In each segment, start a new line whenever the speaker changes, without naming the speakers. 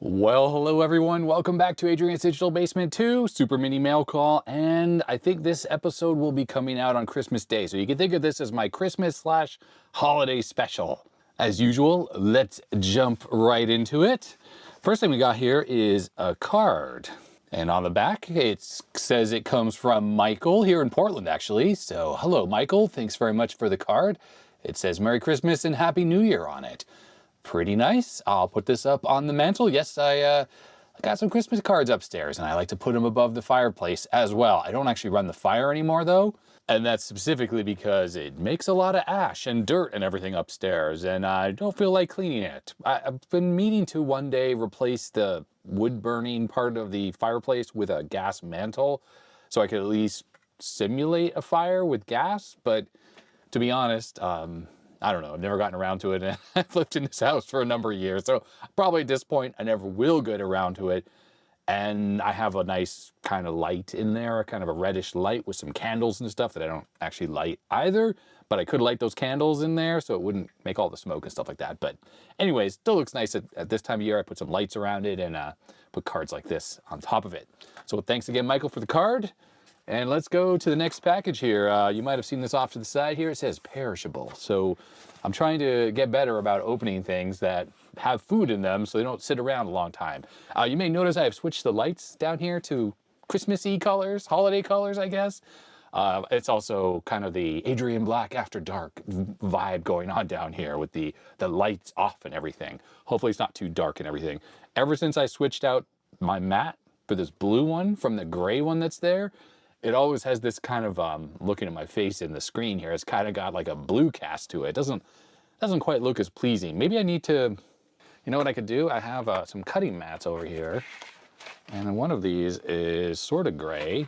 Well, hello everyone. Welcome back to Adrian's Digital Basement 2, Super Mini Mail Call, and I think this episode will be coming out on Christmas Day. So you can think of this as my Christmas/holiday special. As usual, let's jump right into it. First thing we got here is a card. And on the back, it says it comes from Michael here in Portland, actually. So hello, Michael. Thanks very much for the card. It says Merry Christmas and Happy New Year on it. Pretty nice. I'll put this up on the mantle. Yes, I got some Christmas cards upstairs, and I like to put them above the fireplace as well. I don't actually run the fire anymore, though, and that's specifically because it makes a lot of ash and dirt and everything upstairs, and I don't feel like cleaning it. I've been meaning to one day replace the wood-burning part of the fireplace with a gas mantle, so I could at least simulate a fire with gas, but to be honest, I don't know, I've never gotten around to it, and I've lived in this house for a number of years, so probably at this point I never will get around to it. And I have a nice kind of light in there, kind of a reddish light with some candles and stuff that I don't actually light either, but I could light those candles in there so it wouldn't make all the smoke and stuff like that. But anyways, still looks nice at this time of year. I put some lights around it and put cards like this on top of it. So thanks again, Michael, for the card. And let's go to the next package here. You might have seen this off to the side here. It says perishable. So I'm trying to get better about opening things that have food in them so they don't sit around a long time. You may notice I have switched the lights down here to Christmassy colors, holiday colors, I guess. It's also kind of the Adrian Black After Dark vibe going on down here with the lights off and everything. Hopefully it's not too dark and everything. Ever since I switched out my mat for this blue one from the gray one that's there, it always has this kind of, looking at my face in the screen here, it's kind of got like a blue cast to it. It doesn't quite look as pleasing. Maybe I need to, you know what I could do? I have some cutting mats over here, and one of these is sort of gray,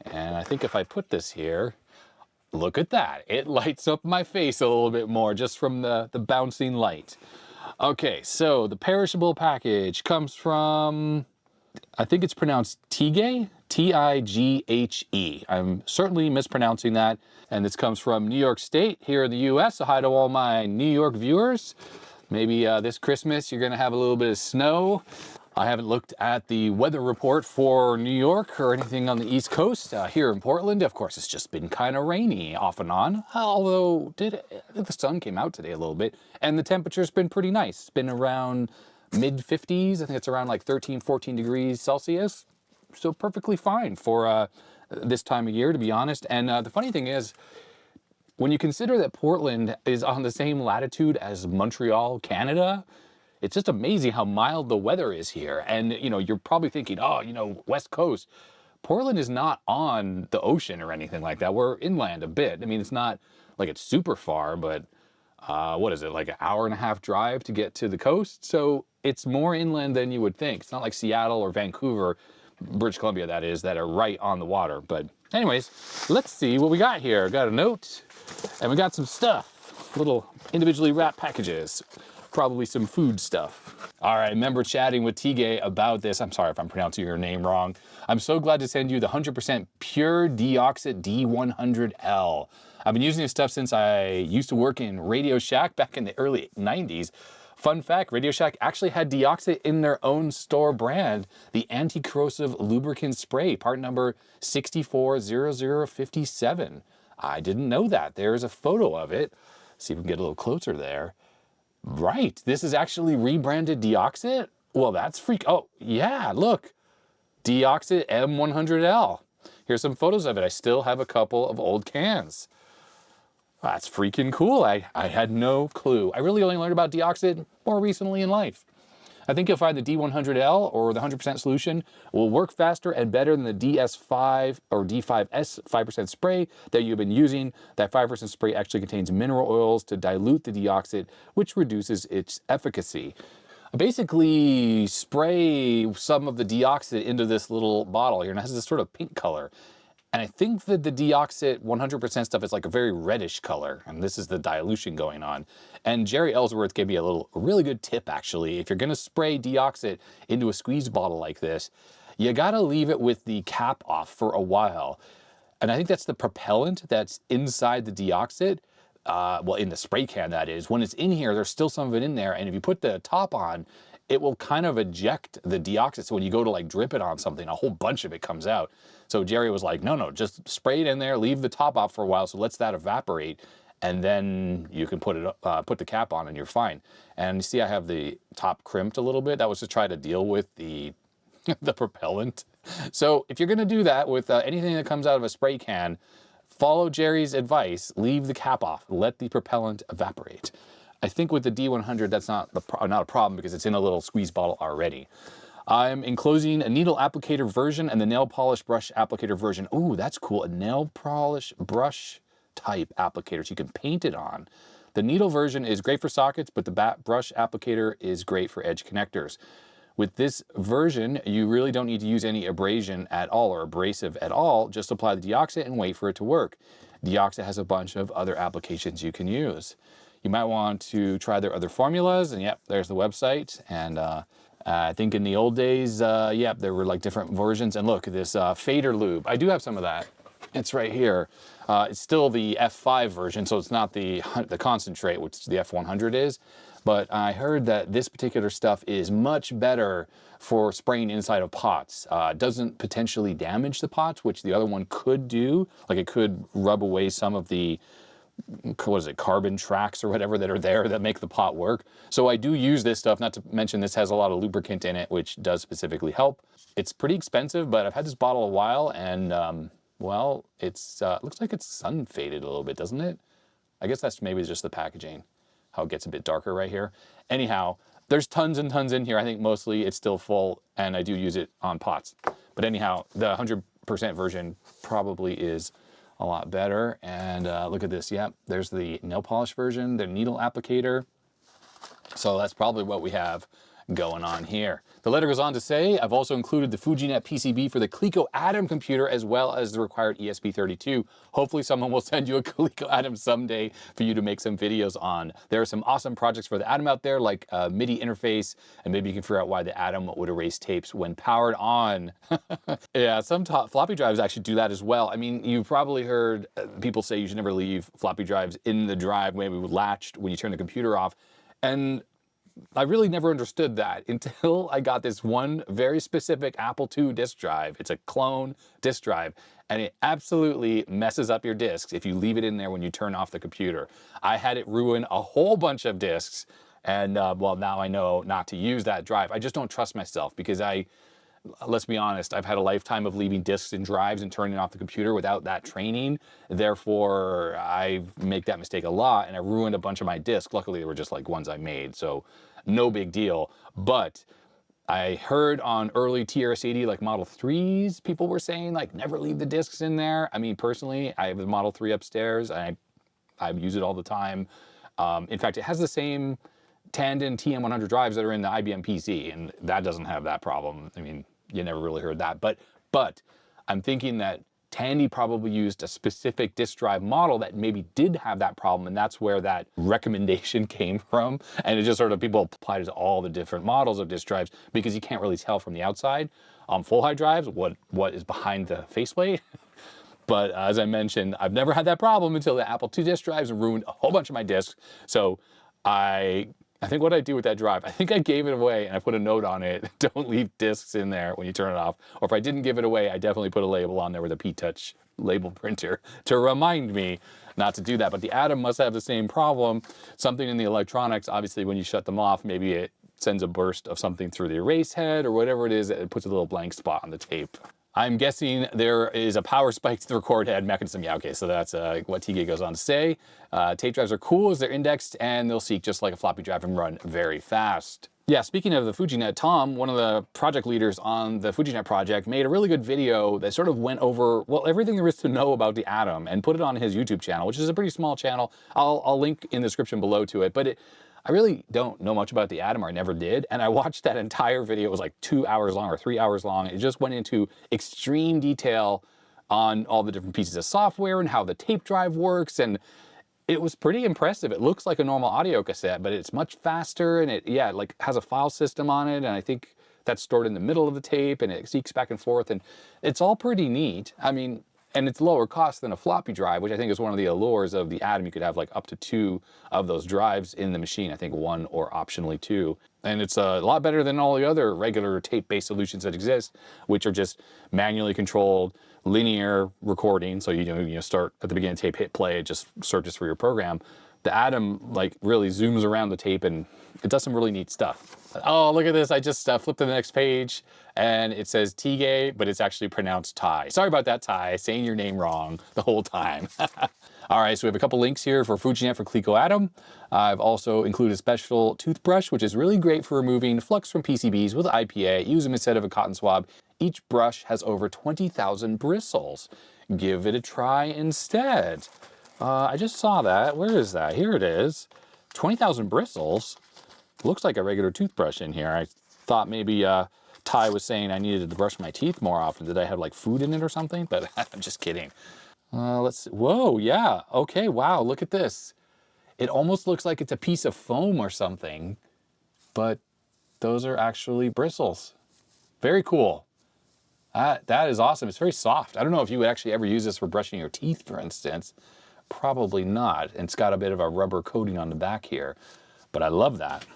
and I think if I put this here, look at that. It lights up my face a little bit more just from the bouncing light. Okay, so the perishable package comes from, I think it's pronounced Tighe, T-I-G-H-E. I'm certainly mispronouncing that. And this comes from New York State here in the US. So hi to all my New York viewers. Maybe this Christmas you're gonna have a little bit of snow. I haven't looked at the weather report for New York or anything on the East Coast. Here in Portland, of course, it's just been kind of rainy off and on. Although the sun came out today a little bit and the temperature's been pretty nice. It's been around mid-50s. I think it's around like 13, 14 degrees Celsius. So perfectly fine for this time of year, to be honest. And the funny thing is, when you consider that Portland is on the same latitude as Montreal, Canada, it's just amazing how mild the weather is here. And, you know, you're probably thinking, oh, you know, West Coast. Portland is not on the ocean or anything like that. We're inland a bit. I mean, it's not like it's super far, but what is it, like an hour and a half drive to get to the coast? So it's more inland than you would think. It's not like Seattle or Vancouver, British Columbia that is, that are right on the water. But anyways, let's see what we got here. Got a note and we got some stuff, little individually wrapped packages, probably some food stuff. All right, I remember chatting with Tighe about this. I'm sorry if I'm pronouncing your name wrong. I'm so glad to send you the 100% pure DeoxIT D100L. I've been using this stuff since I used to work in Radio Shack back in the early 90s. Fun fact, Radio Shack actually had DeoxIT in their own store brand, the anti-corrosive lubricant spray, part number 640057. I didn't know that. There's a photo of it. See if we can get a little closer there. Right, this is actually rebranded DeoxIT? Well, that's oh, yeah, look. DeoxIT M100L. Here's some photos of it. I still have a couple of old cans. That's freaking cool. I had no clue. I really only learned about DeoxIT more recently in life. I think you'll find the D100L or the 100% solution will work faster and better than the DS5 or D5S 5% spray that you've been using. That 5% spray actually contains mineral oils to dilute the DeoxIT, which reduces its efficacy. Basically spray some of the DeoxIT into this little bottle here, and it has this sort of pink color. And I think that the DeoxIT 100% stuff is like a very reddish color, and this is the dilution going on. And Jerry Ellsworth gave me a really good tip, actually. If you're gonna spray DeoxIT into a squeeze bottle like this, you gotta leave it with the cap off for a while. And I think that's the propellant that's inside the DeoxIT. Well, in the spray can, that is. When it's in here, there's still some of it in there, and if you put the top on, it will kind of eject the deoxit. So when you go to like drip it on something, a whole bunch of it comes out. So Jerry was like, no, just spray it in there, leave the top off for a while, so lets that evaporate, and then you can put the cap on and you're fine. And you see I have the top crimped a little bit. That was to try to deal with the the propellant. So if you're gonna do that with anything that comes out of a spray can, follow Jerry's advice, leave the cap off, let the propellant evaporate. I think with the D100, that's not a problem because it's in a little squeeze bottle already. I'm enclosing a needle applicator version and the nail polish brush applicator version. Ooh, that's cool. A nail polish brush type applicator, so you can paint it on. The needle version is great for sockets, but the brush applicator is great for edge connectors. With this version, you really don't need to use any abrasion at all or abrasive at all. Just apply the DeoxIT and wait for it to work. DeoxIT has a bunch of other applications you can use. You might want to try their other formulas, and yep, there's the website. And I think in the old days, yep, there were like different versions. And look, this fader lube, I do have some of that. It's right here. It's still the F5 version, so it's not the concentrate, which the F100 is. But I heard that this particular stuff is much better for spraying inside of pots. Doesn't potentially damage the pots, which the other one could do. Like it could rub away some of the, what is it, carbon tracks or whatever that are there that make the pot work. So I do use this stuff, not to mention this has a lot of lubricant in it, which does specifically help. It's pretty expensive, but I've had this bottle a while, and well, it's looks like it's sun faded a little bit, doesn't it? I guess that's maybe just the packaging, how it gets a bit darker right here. Anyhow, there's tons and tons in here. I think mostly it's still full, and I do use it on pots. But anyhow, the 100% version probably is a lot better. And look at this, yep, there's the nail polish version, the needle applicator. So that's probably what we have going on here. The letter goes on to say, I've also included the FujiNet PCB for the Coleco Atom computer as well as the required ESP32. Hopefully someone will send you a Coleco Atom someday for you to make some videos on. There are some awesome projects for the Atom out there, like a MIDI interface, and maybe you can figure out why the Atom would erase tapes when powered on. Yeah, some floppy drives actually do that as well. I mean, you've probably heard people say you should never leave floppy drives in the drive, maybe latched when you turn the computer off. And I really never understood that until I got this one very specific Apple II disk drive. It's a clone disk drive, and it absolutely messes up your disks if you leave it in there when you turn off the computer. I had it ruin a whole bunch of disks, and well, now I know not to use that drive. I just don't trust myself because let's be honest, I've had a lifetime of leaving disks and drives and turning off the computer without that training. Therefore, I make that mistake a lot, and I ruined a bunch of my disks. Luckily, they were just like ones I made, so no big deal. But I heard on early TRS-80, like Model 3s, people were saying, like, never leave the disks in there. I mean, personally, I have a Model 3 upstairs, and I use it all the time. In fact, it has the same Tandem TM100 drives that are in the IBM PC, and that doesn't have that problem. I mean, you never really heard that. But I'm thinking that Tandy probably used a specific disk drive model that maybe did have that problem, and that's where that recommendation came from. And it just sort of, people applied it to all the different models of disk drives because you can't really tell from the outside on full height drives what is behind the faceplate. But as I mentioned, I've never had that problem until the Apple II disk drives ruined a whole bunch of my disks. So I think what I do with that drive, I think I gave it away and I put a note on it, don't leave disks in there when you turn it off. Or if I didn't give it away, I definitely put a label on there with a P-Touch label printer to remind me not to do that. But the Atom must have the same problem. Something in the electronics, obviously when you shut them off, maybe it sends a burst of something through the erase head or whatever it is, it puts a little blank spot on the tape. I'm guessing there is a power spike to the record head mechanism. Yeah, okay, so that's what TK goes on to say. Tape drives are cool as they're indexed and they'll seek just like a floppy drive and run very fast. Yeah, speaking of the FujiNet, Tom, one of the project leaders on the FujiNet project, made a really good video that sort of went over, well, everything there is to know about the Atom and put it on his YouTube channel, which is a pretty small channel. I'll link in the description below to it, but I really don't know much about the Atom, or I never did, and I watched that entire video. It was like 2 hours long or 3 hours long. It just went into extreme detail on all the different pieces of software and how the tape drive works, and it was pretty impressive. It looks like a normal audio cassette, but it's much faster, and it like has a file system on it, and I think that's stored in the middle of the tape, and it seeks back and forth, and it's all pretty neat. I mean, And it's lower cost than a floppy drive, which I think is one of the allures of the Atom. You could have like up to 2 of those drives in the machine. I think 1 or optionally 2. And it's a lot better than all the other regular tape-based solutions that exist, which are just manually controlled, linear recording. So you start at the beginning of the tape, hit play, it just searches for your program. The Atom like really zooms around the tape and it does some really neat stuff. Oh, look at this. I just flipped to the next page and it says Tige, but it's actually pronounced Ty. Sorry about that, Ty, saying your name wrong the whole time. All right, so we have a couple links here for FujiNet for Coleco Atom. I've also included a special toothbrush, which is really great for removing flux from PCBs with IPA. Use them instead of a cotton swab. Each brush has over 20,000 bristles. Give it a try instead. I just saw that. Where is that? Here it is. 20,000 bristles. Looks like a regular toothbrush in here. I thought maybe Ty was saying I needed to brush my teeth more often. Did I have like food in it or something? But I'm just kidding. Let's see. Whoa, yeah. Okay, wow, look at this. It almost looks like it's a piece of foam or something, but those are actually bristles. Very cool. That is awesome. It's very soft. I don't know if you would actually ever use this for brushing your teeth, for instance. Probably not. And it's got a bit of a rubber coating on the back here, but I love that.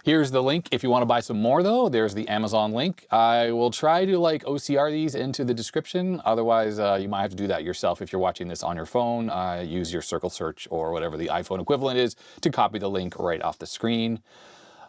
Here's the link if you want to buy some more though. There's the Amazon link. I will try to like OCR these into the description. Otherwise, you might have to do that yourself if you're watching this on your phone. Use your circle search or whatever the iPhone equivalent is to copy the link right off the screen.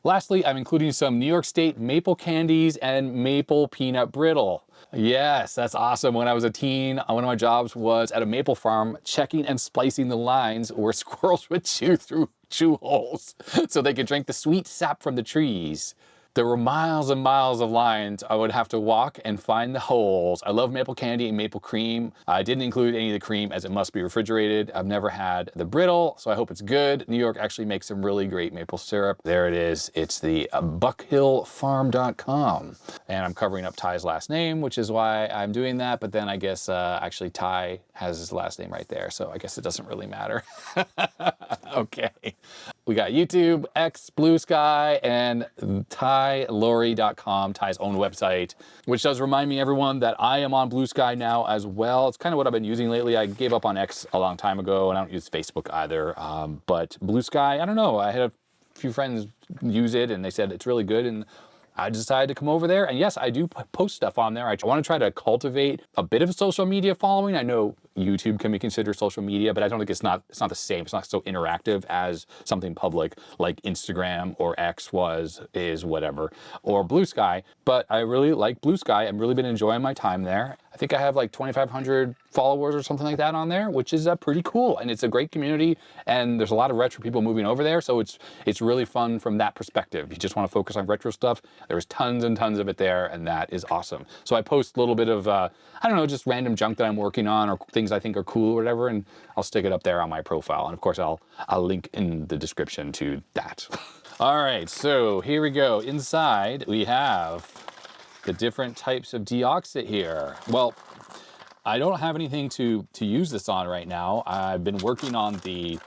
Lastly, I'm including some New York State maple candies and maple peanut brittle. Yes, that's awesome. When I was a teen, one of my jobs was at a maple farm checking and splicing the lines where squirrels would chew through chew holes so they could drink the sweet sap from the trees. There were miles and miles of lines I would have to walk and find the holes. I love maple candy and maple cream. I didn't include any of the cream as it must be refrigerated. I've never had the brittle, so I hope it's good. New York actually makes some really great maple syrup. There it is. It's the buckhillfarm.com. And I'm covering up Ty's last name, which is why I'm doing that. But then I guess actually Ty has his last name right there, so I guess it doesn't really matter. Okay. We got YouTube, X, Bluesky, and TyLaurie.com, Ty's own website, which does remind me, everyone, that I am on Bluesky now as well. It's kind of what I've been using lately. I gave up on X a long time ago, and I don't use Facebook either. But Bluesky, I don't know. I had a few friends use it, and they said it's really good, and I decided to come over there. And yes, I do post stuff on there. I want to try to cultivate a bit of a social media following. I know YouTube can be considered social media, but I don't think it's not the same. It's not so interactive as something public like Instagram or X is whatever, or Bluesky. But I really like Bluesky. I've really been enjoying my time there. I think I have like 2,500 followers or something like that on there, which is pretty cool. And it's a great community, and there's a lot of retro people moving over there. So it's really fun from that perspective. You just want to focus on retro stuff. There's tons and tons of it there, and that is awesome. So I post a little bit of, I don't know, just random junk that I'm working on or things I think are cool or whatever, and I'll stick it up there on my profile. And of course, I'll link in the description to that. All right, so here we go. Inside, we have the different types of DeoxIT here. Well, I don't have anything to use this on right now. I've been working on the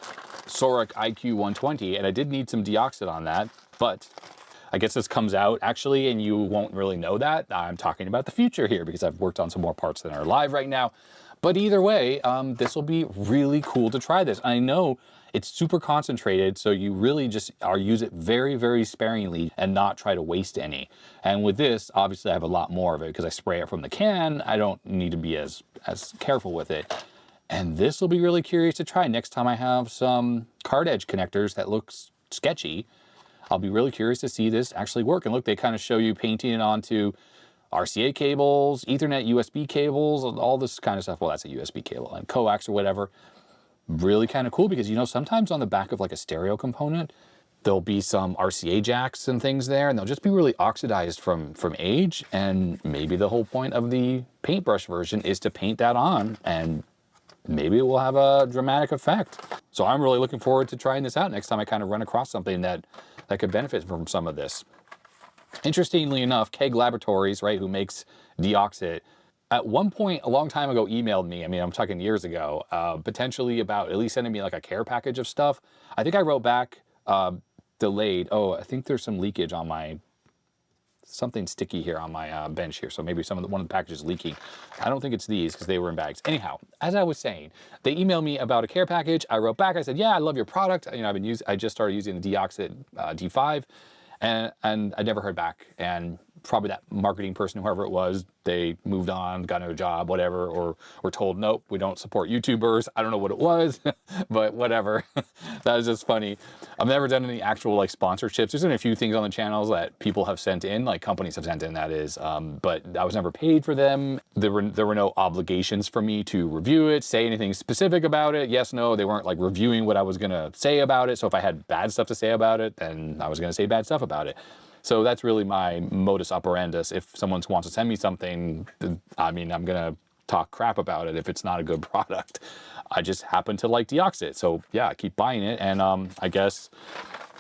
Zaurus IQ120, and I did need some DeoxIT on that, but I guess this comes out actually, and you won't really know that. I'm talking about the future here because I've worked on some more parts than are live right now. But either way, this will be really cool to try this. I know it's super concentrated, so you really just use it very, very sparingly and not try to waste any. And with this, obviously I have a lot more of it because I spray it from the can. I don't need to be as careful with it. And this will be really curious to try next time I have some card edge connectors that looks sketchy. I'll be really curious to see this actually work. And look, they kind of show you painting it onto RCA cables, Ethernet USB cables, all this kind of stuff. Well, that's a USB cable, and coax or whatever. Really kind of cool because, you know, sometimes on the back of like a stereo component, there'll be some RCA jacks and things there, and they'll just be really oxidized from age. And maybe the whole point of the paintbrush version is to paint that on, and maybe it will have a dramatic effect. So I'm really looking forward to trying this out next time I kind of run across something that could benefit from some of this. Interestingly enough, Keg Laboratories, right, who makes DeoxIT, at one point a long time ago emailed me, I mean, I'm talking years ago, potentially about at least sending me like a care package of stuff. I think I wrote back delayed. Oh, I think there's some leakage on my something sticky here on my bench here. So maybe one of the packages is leaking. I don't think it's these because they were in bags. Anyhow, as I was saying, they emailed me about a care package. I wrote back. I said, yeah, I love your product. You know, I just started using the DeoxIT D5, and I never heard back. And probably that marketing person, whoever it was, they moved on, got another job, whatever, or were told, nope, we don't support YouTubers. I don't know what it was, but whatever. That was just funny. I've never done any actual like sponsorships. There's been a few things on the channels that people have sent in, like companies have sent in, that is, but I was never paid for them. There were no obligations for me to review it, say anything specific about it. Yes, no, they weren't like reviewing what I was gonna say about it. So if I had bad stuff to say about it, then I was gonna say bad stuff about it. So that's really my modus operandus. If someone wants to send me something, I mean, I'm gonna talk crap about it if it's not a good product. I just happen to like DeoxIT, so yeah, I keep buying it, and I guess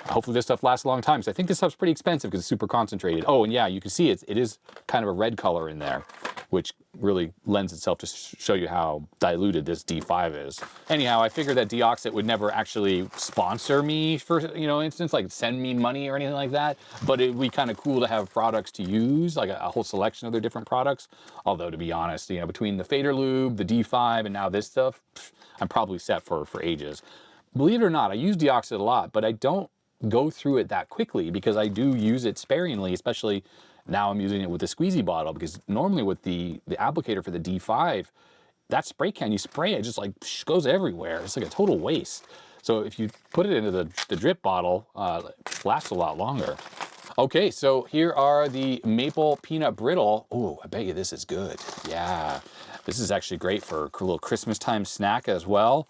hopefully this stuff lasts a long time. So I think this stuff's pretty expensive because it's super concentrated. Oh, and yeah, you can see it is kind of a red color in there, which really lends itself to show you how diluted this D5 is. Anyhow, I figured that DeoxIT would never actually sponsor me for, you know, instance, like send me money or anything like that, but it'd be kind of cool to have products to use, like a whole selection of their different products. Although, to be honest, you know, between the fader lube, the D5, and now this stuff, I'm probably set for ages. Believe it or not, I use DeoxIT a lot, but I don't go through it that quickly because I do use it sparingly, especially now I'm using it with the squeezy bottle, because normally with the applicator for the D5, that spray can, you spray it, just like goes everywhere. It's like a total waste. So if you put it into the drip bottle, it lasts a lot longer. Okay, so here are the maple peanut brittle. Oh, I bet you this is good. Yeah, this is actually great for a little Christmas time snack as well.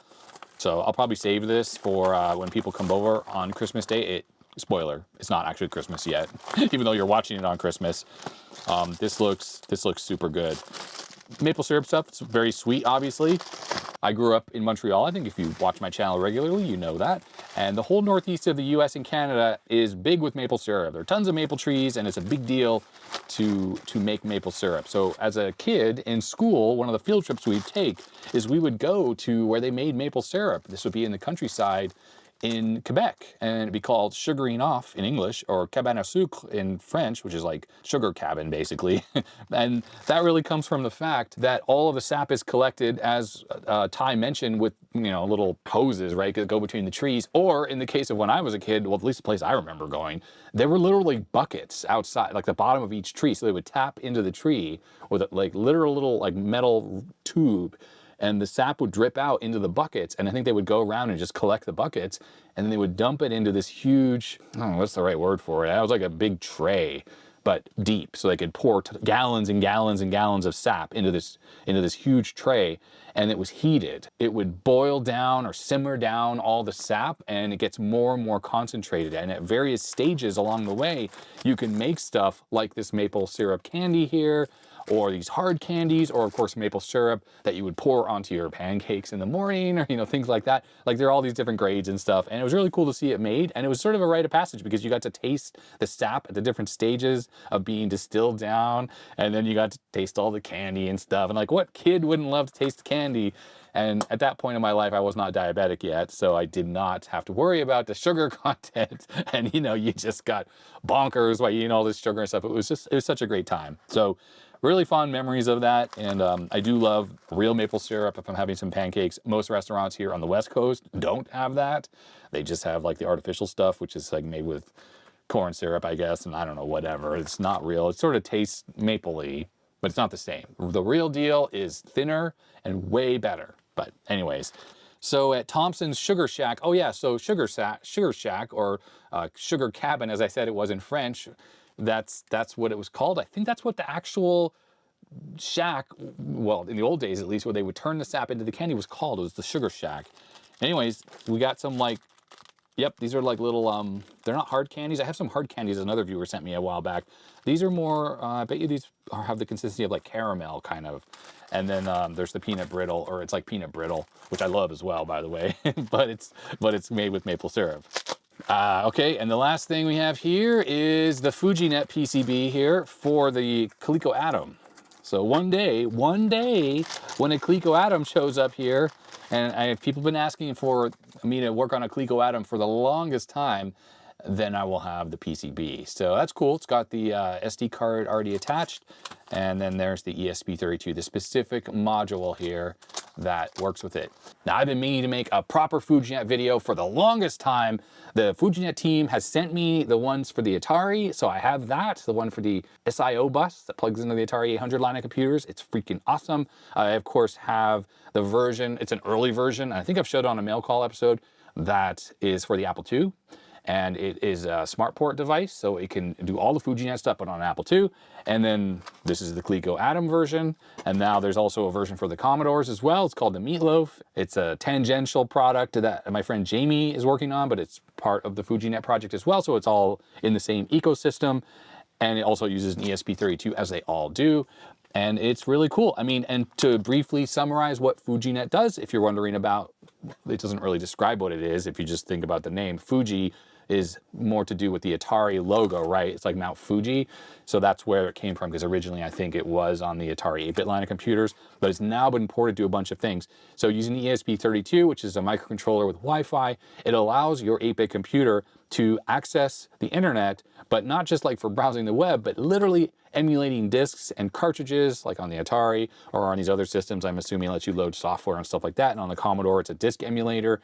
So I'll probably save this for when people come over on Christmas Day. Spoiler, it's not actually Christmas yet, even though you're watching it on Christmas. This looks super good. Maple syrup stuff, it's very sweet, obviously. I grew up in Montreal. I think if you watch my channel regularly, you know that. And the whole northeast of the US and Canada is big with maple syrup. There are tons of maple trees, and it's a big deal to make maple syrup. So as a kid in school, one of the field trips we'd take is we would go to where they made maple syrup. This would be in the countryside in Quebec, and it'd be called sugaring off in English, or cabane à sucre in French, which is like sugar cabin basically. And that really comes from the fact that all of the sap is collected, as Ty mentioned, with, you know, little hoses, right, that go between the trees. Or in the case of when I was a kid, well, at least the place I remember going, there were literally buckets outside, like the bottom of each tree. So they would tap into the tree with a, like literal little like metal tube, and the sap would drip out into the buckets, and I think they would go around and just collect the buckets, and then they would dump it into this huge, I don't know, what's the right word for it? It was like a big tray, but deep, so they could pour gallons and gallons and gallons of sap into this huge tray, and it was heated. It would boil down or simmer down all the sap, and it gets more and more concentrated, and at various stages along the way, you can make stuff like this maple syrup candy here, or these hard candies, or of course maple syrup that you would pour onto your pancakes in the morning, or, you know, things like that. Like, there are all these different grades and stuff, and it was really cool to see it made, and it was sort of a rite of passage because you got to taste the sap at the different stages of being distilled down, and then you got to taste all the candy and stuff, and like, what kid wouldn't love to taste candy? And at that point in my life, I was not diabetic yet, so I did not have to worry about the sugar content. And, you know, you just got bonkers while eating all this sugar and stuff. It was such a great time. So really fond memories of that. And I do love real maple syrup if I'm having some pancakes. Most restaurants here on the West Coast don't have that. They just have like the artificial stuff, which is like made with corn syrup, I guess. And I don't know, whatever. It's not real. It sort of tastes maple-y, but it's not the same. The real deal is thinner and way better. But anyways, so at Thompson's Sugar Shack, oh yeah, so Sugar Shack, or Sugar Cabin, as I said it was in French, that's what it was called. I think that's what the actual shack, well, in the old days at least, where they would turn the sap into the candy, was called. It was the Sugar Shack. Anyways, we got some like, yep, these are like little, they're not hard candies. I have some hard candies another viewer sent me a while back. These are more, I bet you these have the consistency of like caramel, kind of. And then there's the peanut brittle, or it's like peanut brittle, which I love as well, by the way. but it's made with maple syrup. Okay, and the last thing we have here is the FujiNet PCB here for the Coleco Atom. So one day when a Coleco Atom shows up here, and people have been asking for me to work on a Coleco Atom for the longest time. then I will have the PCB. So that's cool. It's got the SD card already attached. And then there's the ESP32, the specific module here that works with it. Now, I've been meaning to make a proper FujiNet video for the longest time. The FujiNet team has sent me the ones for the Atari, so I have that, the one for the SIO bus that plugs into the Atari 800 line of computers. It's freaking awesome. I, of course, have the version, it's an early version. I think I've showed on a mail call episode that is for the Apple II. And it is a smart port device, so it can do all the FujiNet stuff, but on an Apple II. And then this is the Coleco Atom version. And now there's also a version for the Commodores as well. It's called the Meatloaf. It's a tangential product that my friend Jamie is working on, but it's part of the FujiNet project as well. So it's all in the same ecosystem. And it also uses an ESP32, as they all do. And it's really cool. I mean, and to briefly summarize what FujiNet does, if you're wondering about, it doesn't really describe what it is. If you just think about the name, Fuji is more to do with the Atari logo, right? It's like Mount Fuji. So that's where it came from, because originally I think it was on the Atari 8-bit line of computers, but it's now been ported to a bunch of things. So using ESP32, which is a microcontroller with Wi-Fi, it allows your 8-bit computer to access the internet, but not just like for browsing the web, but literally emulating discs and cartridges, like on the Atari or on these other systems. I'm assuming it lets you load software and stuff like that. And on the Commodore, it's a disk emulator.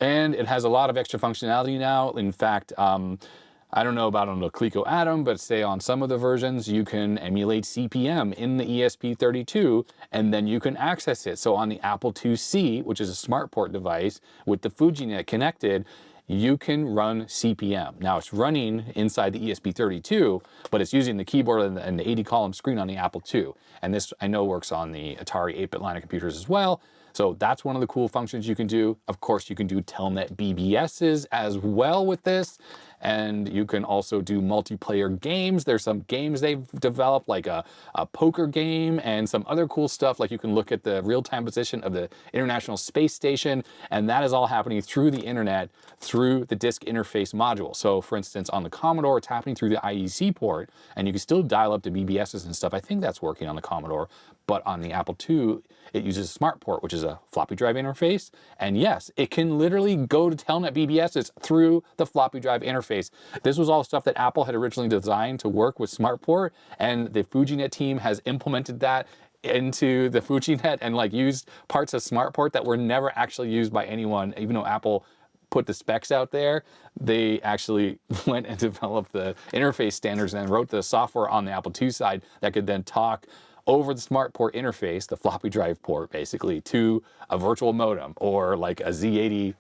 And it has a lot of extra functionality now. In fact, I don't know about on the Coleco Atom, but say on some of the versions, you can emulate CP/M in the ESP32, and then you can access it. So on the Apple IIc, which is a smart port device with the FujiNet connected, you can run CP/M. Now it's running inside the ESP32, but it's using the keyboard and the 80-column screen on the Apple II. And this, I know, works on the Atari 8-bit line of computers as well. So that's one of the cool functions you can do. Of course, you can do Telnet BBSs as well with this. And you can also do multiplayer games. There's some games they've developed, like a poker game and some other cool stuff. Like you can look at the real-time position of the International Space Station, and that is all happening through the internet, through the disk interface module. So for instance, on the Commodore, it's happening through the IEC port, and you can still dial up to BBSs and stuff. I think that's working on the Commodore, but on the Apple II, it uses a smart port, which is a floppy drive interface. And yes, it can literally go to Telnet BBSs through the floppy drive interface. This was all stuff that Apple had originally designed to work with smart port, and the FujiNet team has implemented that into the FujiNet and like used parts of smart port that were never actually used by anyone. Even though Apple put the specs out there, they actually went and developed the interface standards and wrote the software on the Apple II side that could then talk over the smart port interface, the floppy drive port, basically, to a virtual modem or like a Z80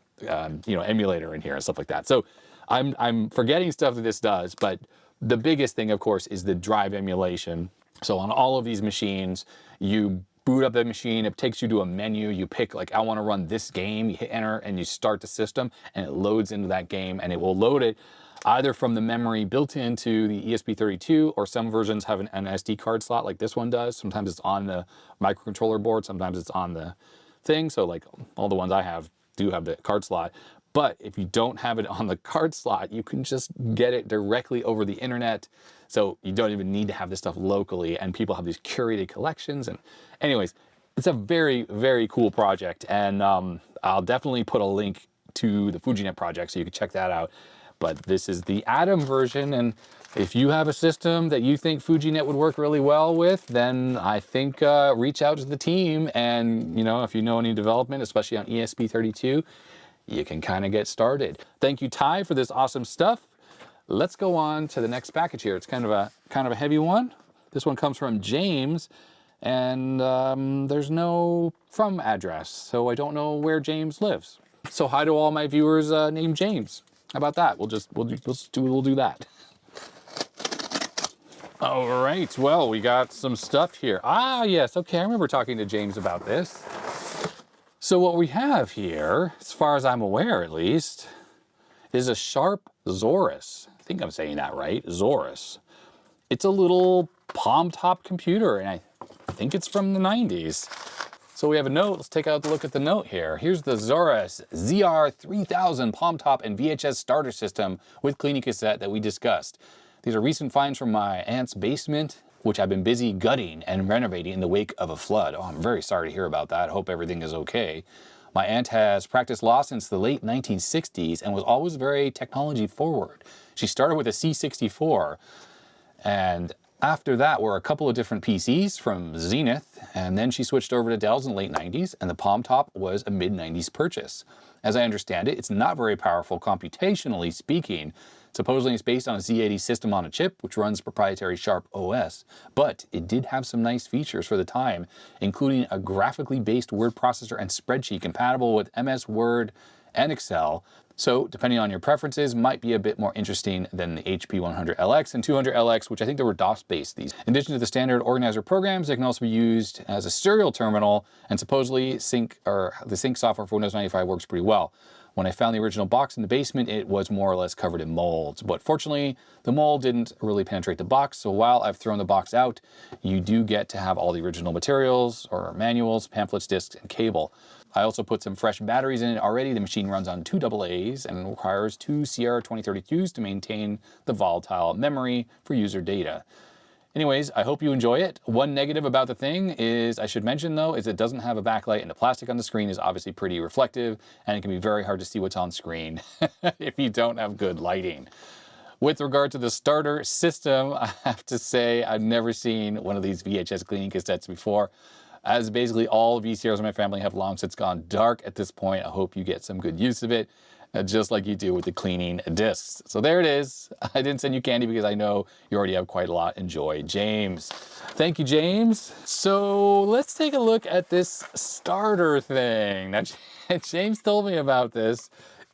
emulator in here and stuff like that. So I'm forgetting stuff that this does, but the biggest thing, of course, is the drive emulation. So on all of these machines, you boot up the machine, it takes you to a menu, you pick like, I want to run this game, you hit enter and you start the system and it loads into that game, and it will load it either from the memory built into the ESP32, or some versions have an SD card slot like this one does. Sometimes it's on the microcontroller board, sometimes it's on the thing. So like all the ones I have do have the card slot. But if you don't have it on the card slot, you can just get it directly over the internet. So you don't even need to have this stuff locally, and people have these curated collections. And anyways, it's a very, very cool project. And I'll definitely put a link to the FujiNet project so you can check that out. But this is the Atom version, and if you have a system that you think FujiNet would work really well with, then I think reach out to the team, and if you know any development, especially on ESP32, you can kind of get started. Thank you, Ty, for this awesome stuff. Let's go on to the next package here. It's kind of a heavy one. This one comes from James, and there's no from address, so I don't know where James lives. So hi to all my viewers named James. How about that? We'll do that. All right, well, we got some stuff here. Ah, yes, okay, I remember talking to James about this. So what we have here, as far as I'm aware at least, is a Sharp Zaurus. I think I'm saying that right, Zaurus. It's a little palm top computer, and I think it's from the 90s. So we have a note. Let's take a look at the note here. Here's the Zaurus ZR3000 palm top and VHS starter system with cleaning cassette that we discussed. These are recent finds from my aunt's basement, which I've been busy gutting and renovating in the wake of a flood. Oh, I'm very sorry to hear about that. Hope everything is okay. My aunt has practiced law since the late 1960s and was always very technology forward. She started with a C64, and after that were a couple of different PCs from Zenith, and then she switched over to Dell's in the late 90s, and the Palm Top was a mid-90s purchase. As I understand it, it's not very powerful computationally speaking. Supposedly it's based on a Z80 system on a chip, which runs proprietary Sharp OS, but it did have some nice features for the time, including a graphically based word processor and spreadsheet compatible with MS Word and Excel. So depending on your preferences, might be a bit more interesting than the HP 100LX and 200LX, which I think they were DOS-based these. In addition to the standard organizer programs, they can also be used as a serial terminal, and supposedly the sync software for Windows 95 works pretty well. When I found the original box in the basement, it was more or less covered in molds, but fortunately, the mold didn't really penetrate the box, so while I've thrown the box out, you do get to have all the original materials, or manuals, pamphlets, discs, and cable. I also put some fresh batteries in it already. The machine runs on 2 AA's and requires 2 Sierra 2032s to maintain the volatile memory for user data. Anyways, I hope you enjoy it. One negative about the thing is, I should mention though, is it doesn't have a backlight, and the plastic on the screen is obviously pretty reflective, and it can be very hard to see what's on screen if you don't have good lighting. With regard to the starter system, I have to say I've never seen one of these VHS cleaning cassettes before. As basically all VCRs in my family have long since gone dark at this point, I hope you get some good use of it, just like you do with the cleaning discs. So there it is. I didn't send you candy because I know you already have quite a lot. Enjoy, James. Thank you, James. So let's take a look at this starter thing. Now, James told me about this,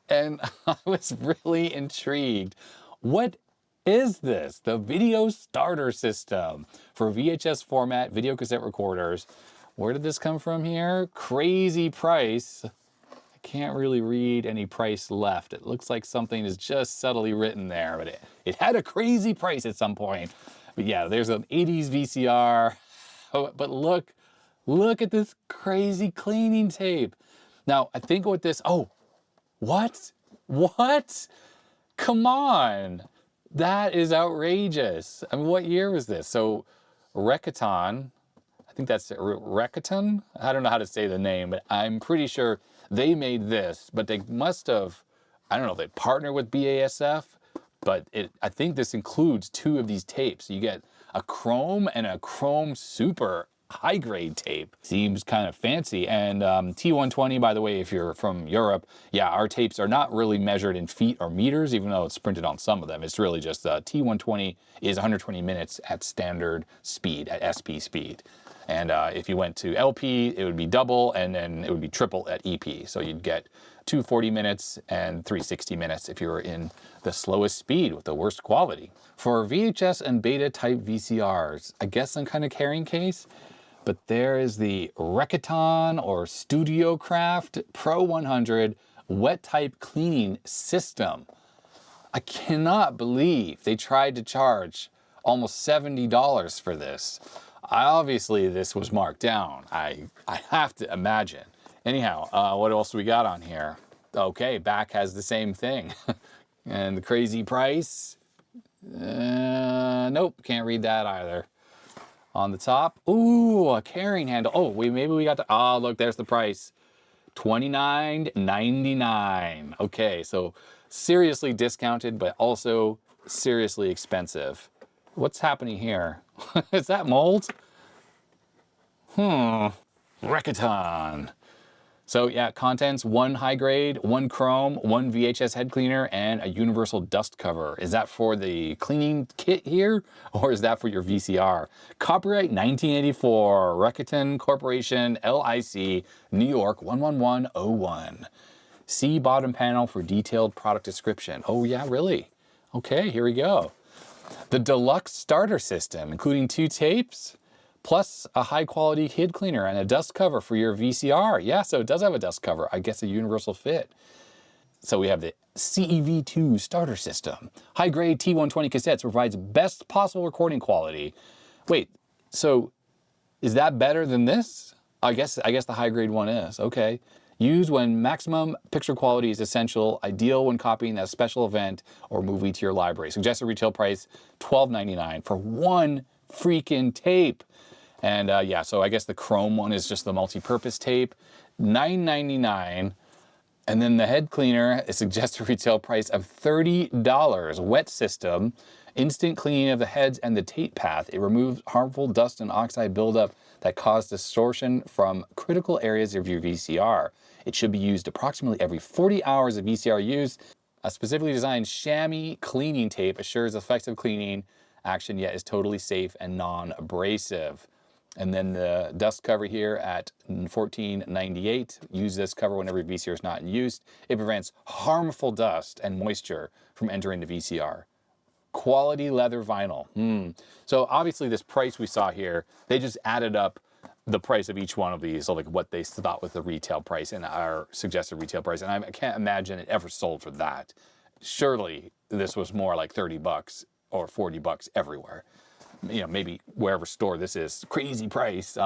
and I was really intrigued. What is this? The video starter system for VHS format video cassette recorders. Where did this come from here? Crazy price. Can't really read any price left. It looks like something is just subtly written there, but it had a crazy price at some point. But yeah, there's an 80s VCR. Oh, but look at this crazy cleaning tape. Now, I think what this, oh, what? Come on. That is outrageous. I mean, what year was this? So Rekaton, I think that's Rekaton? I don't know how to say the name, but I'm pretty sure they made this, but they must have, I don't know if they partnered with BASF, but I think this includes 2 of these tapes. You get a Chrome and a Chrome Super high-grade tape. Seems kind of fancy. And T120, by the way, if you're from Europe, yeah, our tapes are not really measured in feet or meters, even though it's printed on some of them. It's really just T120 is 120 minutes at standard speed, at SP speed. And if you went to LP, it would be double, and then it would be triple at EP. So you'd get 240 minutes and 360 minutes if you were in the slowest speed with the worst quality. For VHS and beta type VCRs, I guess some kind of carrying case, but there is the Rekaton or StudioCraft Pro 100 wet type cleaning system. I cannot believe they tried to charge almost $70 for this. Obviously, this was marked down. I have to imagine. Anyhow, what else do we got on here? Okay, back has the same thing. And the crazy price? Nope, can't read that either. On the top, ooh, a carrying handle. Oh, maybe we got the, oh, look, there's the price. $29.99. Okay, so seriously discounted, but also seriously expensive. What's happening here? Is that mold? Rekaton. So yeah, contents, 1 high grade, 1 chrome, 1 VHS head cleaner, and a universal dust cover. Is that for the cleaning kit here, or is that for your VCR? Copyright 1984, Rekaton Corporation, LIC, New York 11101. See bottom panel for detailed product description. Oh yeah, really? Okay, here we go. The deluxe starter system, including 2 tapes, plus a high quality HID cleaner and a dust cover for your VCR. Yeah, so it does have a dust cover. I guess a universal fit. So we have the CEV2 starter system. High grade T120 cassettes provides best possible recording quality. Wait, so is that better than this? I guess the high grade one is, okay. Used when maximum picture quality is essential, ideal when copying a special event or movie to your library. Suggested retail price, $12.99 for 1 freaking tape. And yeah, so I guess the chrome one is just the multi-purpose tape, $9.99. And then the head cleaner, a suggested retail price of $30. Wet system, instant cleaning of the heads and the tape path. It removes harmful dust and oxide buildup that cause distortion from critical areas of your VCR. It should be used approximately every 40 hours of VCR use. A specifically designed chamois cleaning tape assures effective cleaning action, yet is totally safe and non-abrasive. And then the dust cover here at $14.98. Use this cover whenever VCR is not in use. It prevents harmful dust and moisture from entering the VCR. Quality leather vinyl. So obviously this price we saw here, they just added up the price of each one of these, so like what they thought was the retail price and our suggested retail price. And I can't imagine it ever sold for that. Surely this was more like 30 bucks or 40 bucks everywhere. You know, maybe wherever store this is, crazy price,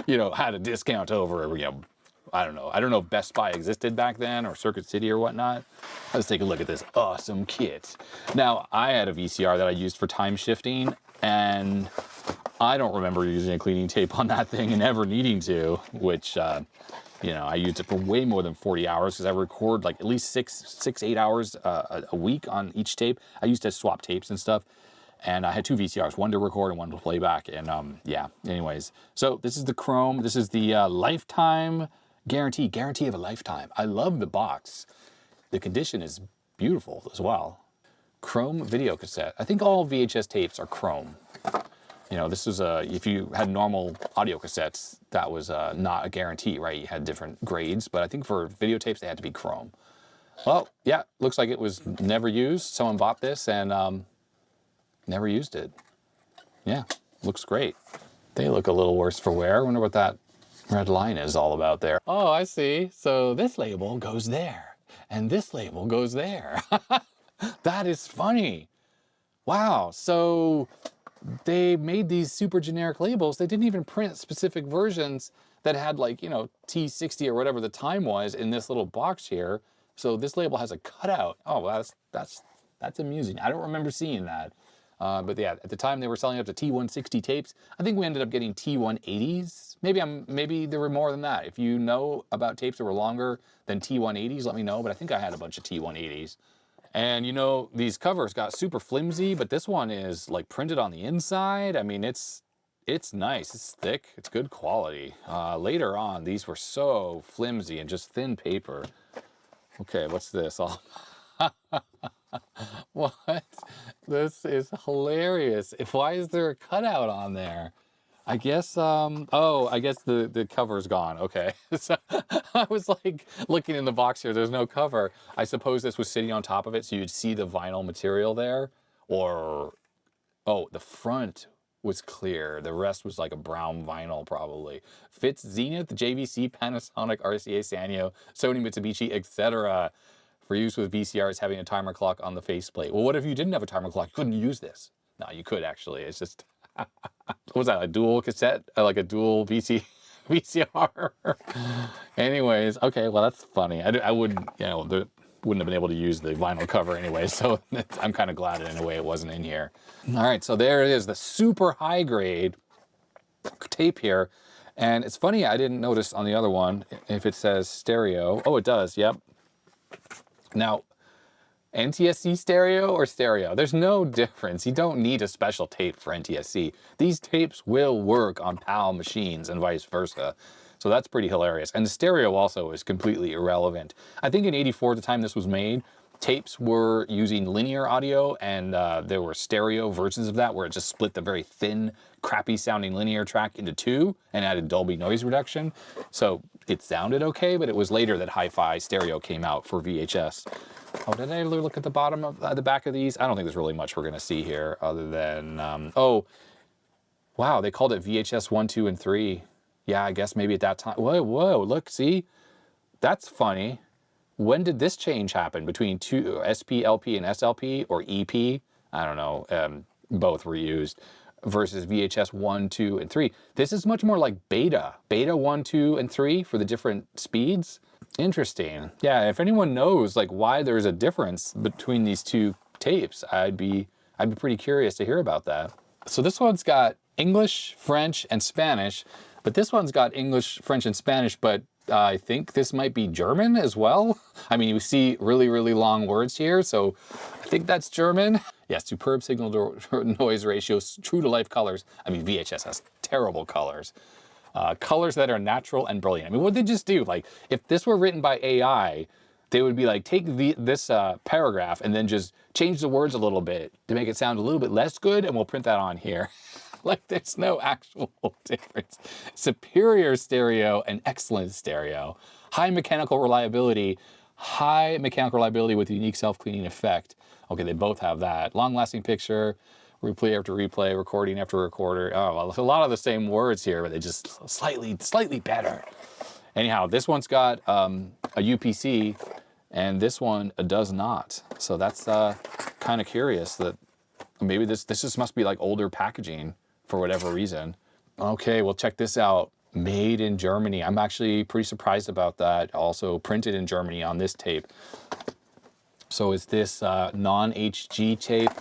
you know, had a discount over, you know, I don't know. I don't know if Best Buy existed back then or Circuit City or whatnot. Let's take a look at this awesome kit. Now, I had a VCR that I used for time shifting, and I don't remember using a cleaning tape on that thing and ever needing to, which, you know, I used it for way more than 40 hours because I record like at least 8 hours a week on each tape. I used to swap tapes and stuff. And I had two VCRs, one to record and one to play back. And yeah, anyways. So this is the chrome. This is the lifetime guarantee of a lifetime. I love the box. The condition is beautiful as well. Chrome video cassette. I think all VHS tapes are chrome. You know, this was if you had normal audio cassettes, that was not a guarantee, right? You had different grades, but I think for videotapes, they had to be chrome. Well, yeah, looks like it was never used. Someone bought this and never used it. Yeah, looks great. They look a little worse for wear. I wonder what that red line is all about there. Oh, I see. So this label goes there, and this label goes there. That is funny. Wow, so they made these super generic labels. They didn't even print specific versions that had like, you know, T60 or whatever the time was in this little box here. So this label has a cutout. Oh, well, that's amusing. I don't remember seeing that. But yeah, at the time they were selling up to T160 tapes. I think we ended up getting T180s. Maybe there were more than that. If you know about tapes that were longer than T180s, let me know. But I think I had a bunch of T180s. And you know, these covers got super flimsy, but this one is like printed on the inside. I mean, it's nice, it's thick, it's good quality. Later on, these were so flimsy and just thin paper. Okay, what's this? What? This is hilarious. Why is there a cutout on there? I guess, oh, I guess the cover's gone. Okay. So I was like looking in the box here. There's no cover. I suppose this was sitting on top of it so you'd see the vinyl material there. Or, oh, the front was clear. The rest was like a brown vinyl probably. Fits Zenith, JVC, Panasonic, RCA, Sanyo, Sony, Mitsubishi, etc. For use with VCRs having a timer clock on the faceplate. Well, what if you didn't have a timer clock? You couldn't use this. No, you could actually. It's just... What was that, a dual cassette? Like a dual VCR? Anyways, okay, well, that's funny. I wouldn't, you know, wouldn't have been able to use the vinyl cover anyway, so I'm kind of glad in a way it wasn't in here. All right, so there it is, the super high grade tape here. And it's funny, I didn't notice on the other one if it says stereo. Oh, it does, yep. Now, NTSC stereo or stereo? There's no difference. You don't need a special tape for NTSC. These tapes will work on PAL machines and vice versa. So that's pretty hilarious. And the stereo also is completely irrelevant. I think in '84, at the time this was made, tapes were using linear audio, and there were stereo versions of that where it just split the very thin, crappy sounding linear track into two and added Dolby noise reduction. So it sounded okay, but it was later that hi-fi stereo came out for VHS. Oh, did I look at the bottom of the back of these? I don't think there's really much we're going to see here other than, oh, wow, they called it VHS 1, 2, and 3. Yeah, I guess maybe at that time. Whoa, look, see? That's funny. When did this change happen between SP, LP, and SLP, or EP? I don't know, both were used, versus VHS 1, 2, and 3. This is much more like beta 1, 2, and 3 for the different speeds. Interesting. Yeah, if anyone knows like why there's a difference between these two tapes, I'd be pretty curious to hear about that. So this one's got English, French, and Spanish, but this one's got English, French, and Spanish, but I think this might be German as well. I mean, you see really, really long words here, so I think that's German. Yeah, superb signal to noise ratio, true to life colors. I mean, VHS has terrible colors. Colors that are natural and brilliant. I mean, what'd they just do? Like, if this were written by AI, they would be like, take this paragraph and then just change the words a little bit to make it sound a little bit less good, and we'll print that on here. Like, there's no actual difference. Superior stereo and excellent stereo. High mechanical reliability with a unique self-cleaning effect. Okay, they both have that. Long-lasting picture, replay after replay, recording after recorder. Oh, well, a lot of the same words here, but they just slightly better. Anyhow, this one's got a UPC, and this one does not. So that's kind of curious that maybe this just must be like older packaging for whatever reason. Okay, well, check this out. Made in Germany. I'm actually pretty surprised about that. Also printed in Germany on this tape. So is this non-HG tape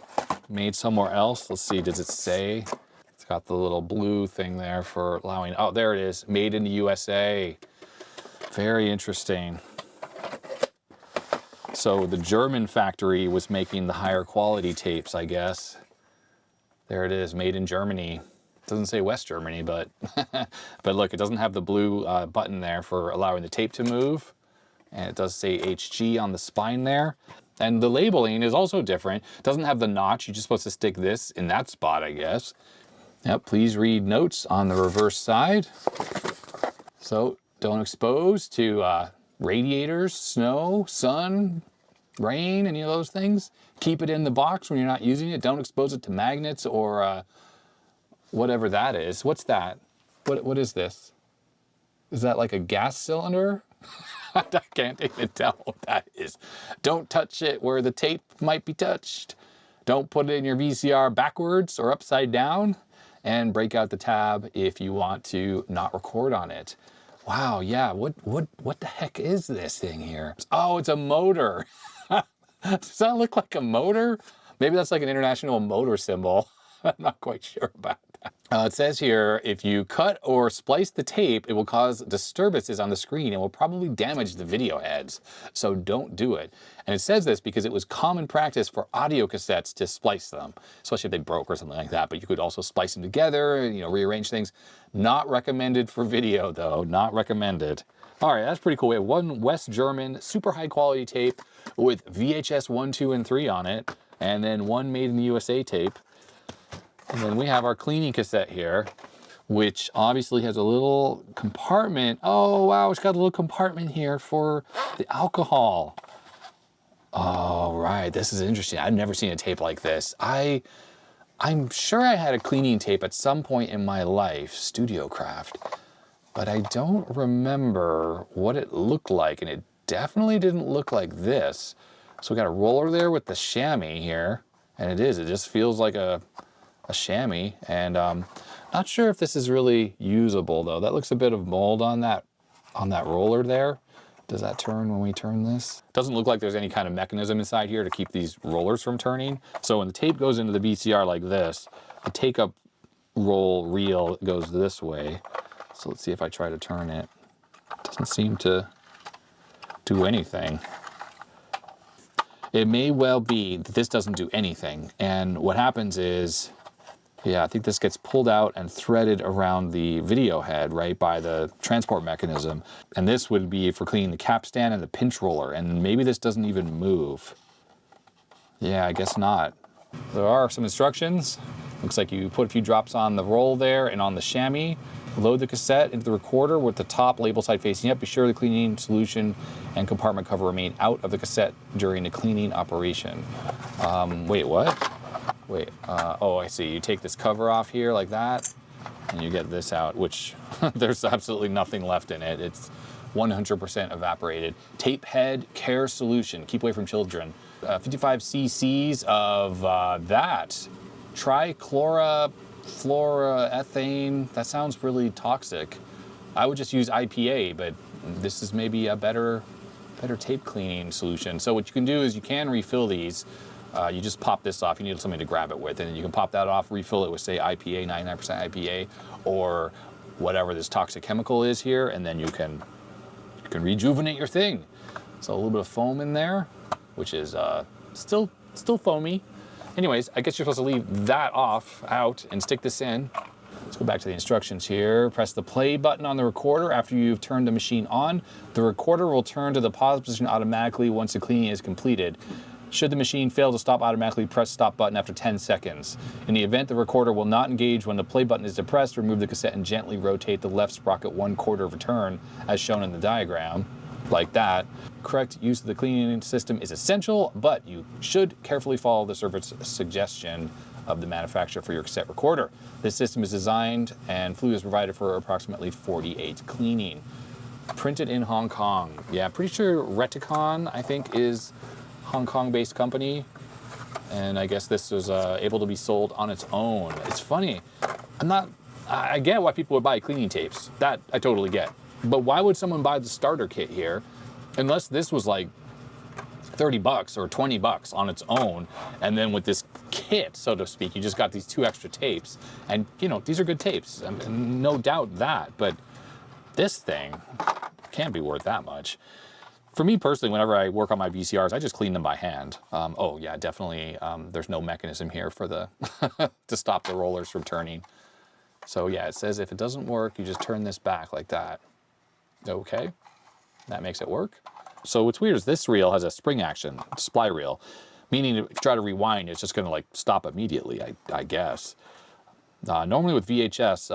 made somewhere else? Let's see, does it say? It's got the little blue thing there for allowing, oh, there it is, made in the USA. Very interesting. So the German factory was making the higher quality tapes, I guess. There it is, made in Germany. It doesn't say West Germany, but but look, it doesn't have the blue button there for allowing the tape to move. And it does say HG on the spine there. And the labeling is also different. It doesn't have the notch. You're just supposed to stick this in that spot, I guess. Yep, please read notes on the reverse side. So don't expose to radiators, snow, sun, rain, any of those things. Keep it in the box when you're not using it. Don't expose it to magnets or whatever that is. What's that? What is this? Is that like a gas cylinder? I can't even tell what that is. Don't touch it where the tape might be touched. Don't put it in your VCR backwards or upside down, and break out the tab if you want to not record on it. Wow, yeah, what the heck is this thing here? Oh, it's a motor. Does that look like a motor? Maybe that's like an international motor symbol. I'm not quite sure about that. It says here, if you cut or splice the tape, it will cause disturbances on the screen and will probably damage the video heads. So don't do it. And it says this because it was common practice for audio cassettes to splice them, especially if they broke or something like that. But you could also splice them together, you know, rearrange things. Not recommended for video though, not recommended. All right, that's pretty cool. We have one West German super high quality tape with VHS 1, 2, and 3 on it, and then one made in the USA tape. And then we have our cleaning cassette here, which obviously has a little compartment. Oh, wow, it's got a little compartment here for the alcohol. Oh, right, this is interesting. I've never seen a tape like this. I'm sure I had a cleaning tape at some point in my life, Studio Craft, but I don't remember what it looked like, and it definitely didn't look like this. So we got a roller there with the chamois here, and it just feels like a chamois, and not sure if this is really usable though. That looks a bit of mold on that roller there. Does that turn when we turn this? Doesn't look like there's any kind of mechanism inside here to keep these rollers from turning. So when the tape goes into the VCR like this, the take-up roll reel goes this way. So let's see if I try to turn it. It doesn't seem to do anything. It may well be that this doesn't do anything, and what happens is, yeah, I think this gets pulled out and threaded around the video head, right, by the transport mechanism. And this would be for cleaning the capstan and the pinch roller, and maybe this doesn't even move. Yeah, I guess not. There are some instructions. Looks like you put a few drops on the roll there and on the chamois. Load the cassette into the recorder with the top label side facing up. Be sure the cleaning solution and compartment cover remain out of the cassette during the cleaning operation. Wait, what? Wait, oh, I see. You take this cover off here like that, and you get this out, which there's absolutely nothing left in it. It's 100% evaporated. Tape head care solution. Keep away from children. 55 cc's of that. Trichlorofluoroethane. That sounds really toxic. I would just use IPA, but this is maybe a better tape cleaning solution. So what you can do is you can refill these You just pop this off. You need something to grab it with, and then you can pop that off, refill it with, say, IPA, 99% IPA, or whatever this toxic chemical is here, and then you can rejuvenate your thing. So a little bit of foam in there, which is still foamy. Anyways, I guess you're supposed to leave that out, and stick this in. Let's go back to the instructions here. Press the play button on the recorder after you've turned the machine on. The recorder will turn to the pause position automatically once the cleaning is completed. Should the machine fail to stop automatically, press stop button after 10 seconds. In the event the recorder will not engage when the play button is depressed, remove the cassette and gently rotate the left sprocket 1/4 of a turn, as shown in the diagram, like that. Correct use of the cleaning system is essential, but you should carefully follow the service suggestion of the manufacturer for your cassette recorder. This system is designed and fluid is provided for approximately 48 cleaning. Printed in Hong Kong. Yeah, pretty sure RetroTink, I think, is Hong Kong-based company, and I guess this was able to be sold on its own. It's funny. I get why people would buy cleaning tapes. That I totally get. But why would someone buy the starter kit here, unless this was like 30 bucks or 20 bucks on its own, and then with this kit, so to speak, you just got these 2 extra tapes, and you know, these are good tapes, and no doubt that, but this thing can't be worth that much. For me personally, whenever I work on my VCRs, I just clean them by hand. Oh yeah, definitely, there's no mechanism here for the to stop the rollers from turning. So yeah, it says if it doesn't work, you just turn this back like that. Okay, that makes it work. So what's weird is this reel has a spring action, supply reel, meaning if you try to rewind, it's just gonna like stop immediately, I guess. Normally with VHS,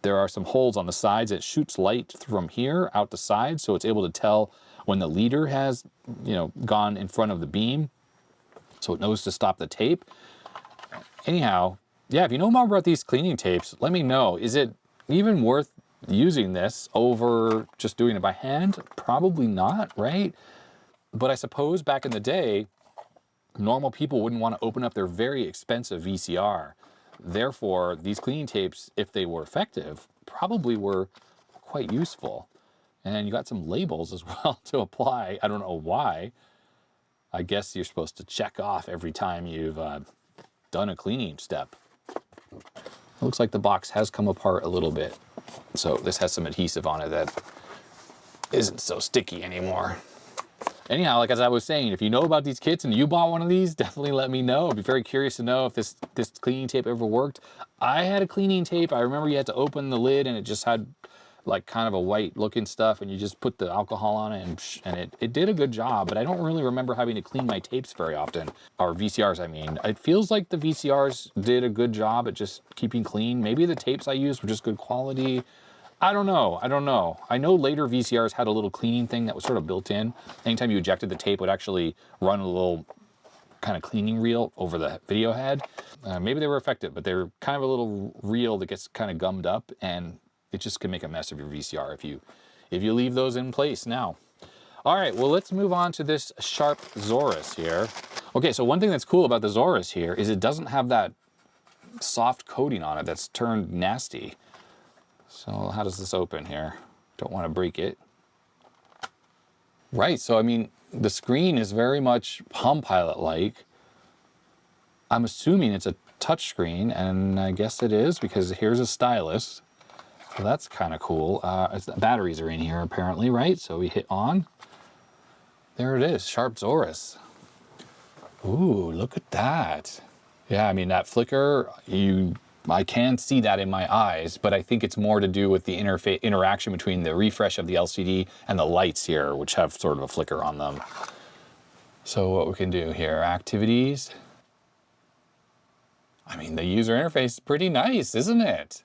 there are some holes on the sides. It shoots light from here out the side, so it's able to tell when the leader has, you know, gone in front of the beam, so it knows to stop the tape. Anyhow, yeah, if you know more about these cleaning tapes, let me know. Is it even worth using this over just doing it by hand? Probably not, right? But I suppose back in the day, normal people wouldn't want to open up their very expensive VCR. Therefore, these cleaning tapes, if they were effective, probably were quite useful. And you got some labels as well to apply. I don't know why. I guess you're supposed to check off every time you've done a cleaning step. It looks like the box has come apart a little bit. So this has some adhesive on it that isn't so sticky anymore. Anyhow, like as I was saying, if you know about these kits and you bought one of these, definitely let me know. I'd be very curious to know if this cleaning tape ever worked. I had a cleaning tape. I remember you had to open the lid and it just had like kind of a white looking stuff, and you just put the alcohol on it, and it did a good job, but I don't really remember having to clean my tapes very often, or VCRs I mean. It feels like the VCRs did a good job at just keeping clean. Maybe the tapes I used were just good quality. I don't know. I know later VCRs had a little cleaning thing that was sort of built in. Anytime you ejected the tape, it would actually run a little kind of cleaning reel over the video head. Maybe they were effective, but they're kind of a little reel that gets kind of gummed up, and it just can make a mess of your VCR if you leave those in place now. All right, well, let's move on to this sharp Zaurus here. Okay, so one thing that's cool about the Zaurus here is it doesn't have that soft coating on it that's turned nasty. So how does this open here? Don't want to break it. Right, so I mean, the screen is very much Palm Pilot-like. I'm assuming it's a touch screen, and I guess it is because here's a stylus. So that's kind of cool. Batteries are in here apparently, right? So we hit on. There it is, sharp Zaurus. Ooh, look at that. Yeah, I mean, that flicker, I can see that in my eyes, but I think it's more to do with the interaction between the refresh of the LCD and the lights here, which have sort of a flicker on them. So what we can do here, activities. I mean, the user interface is pretty nice, isn't it?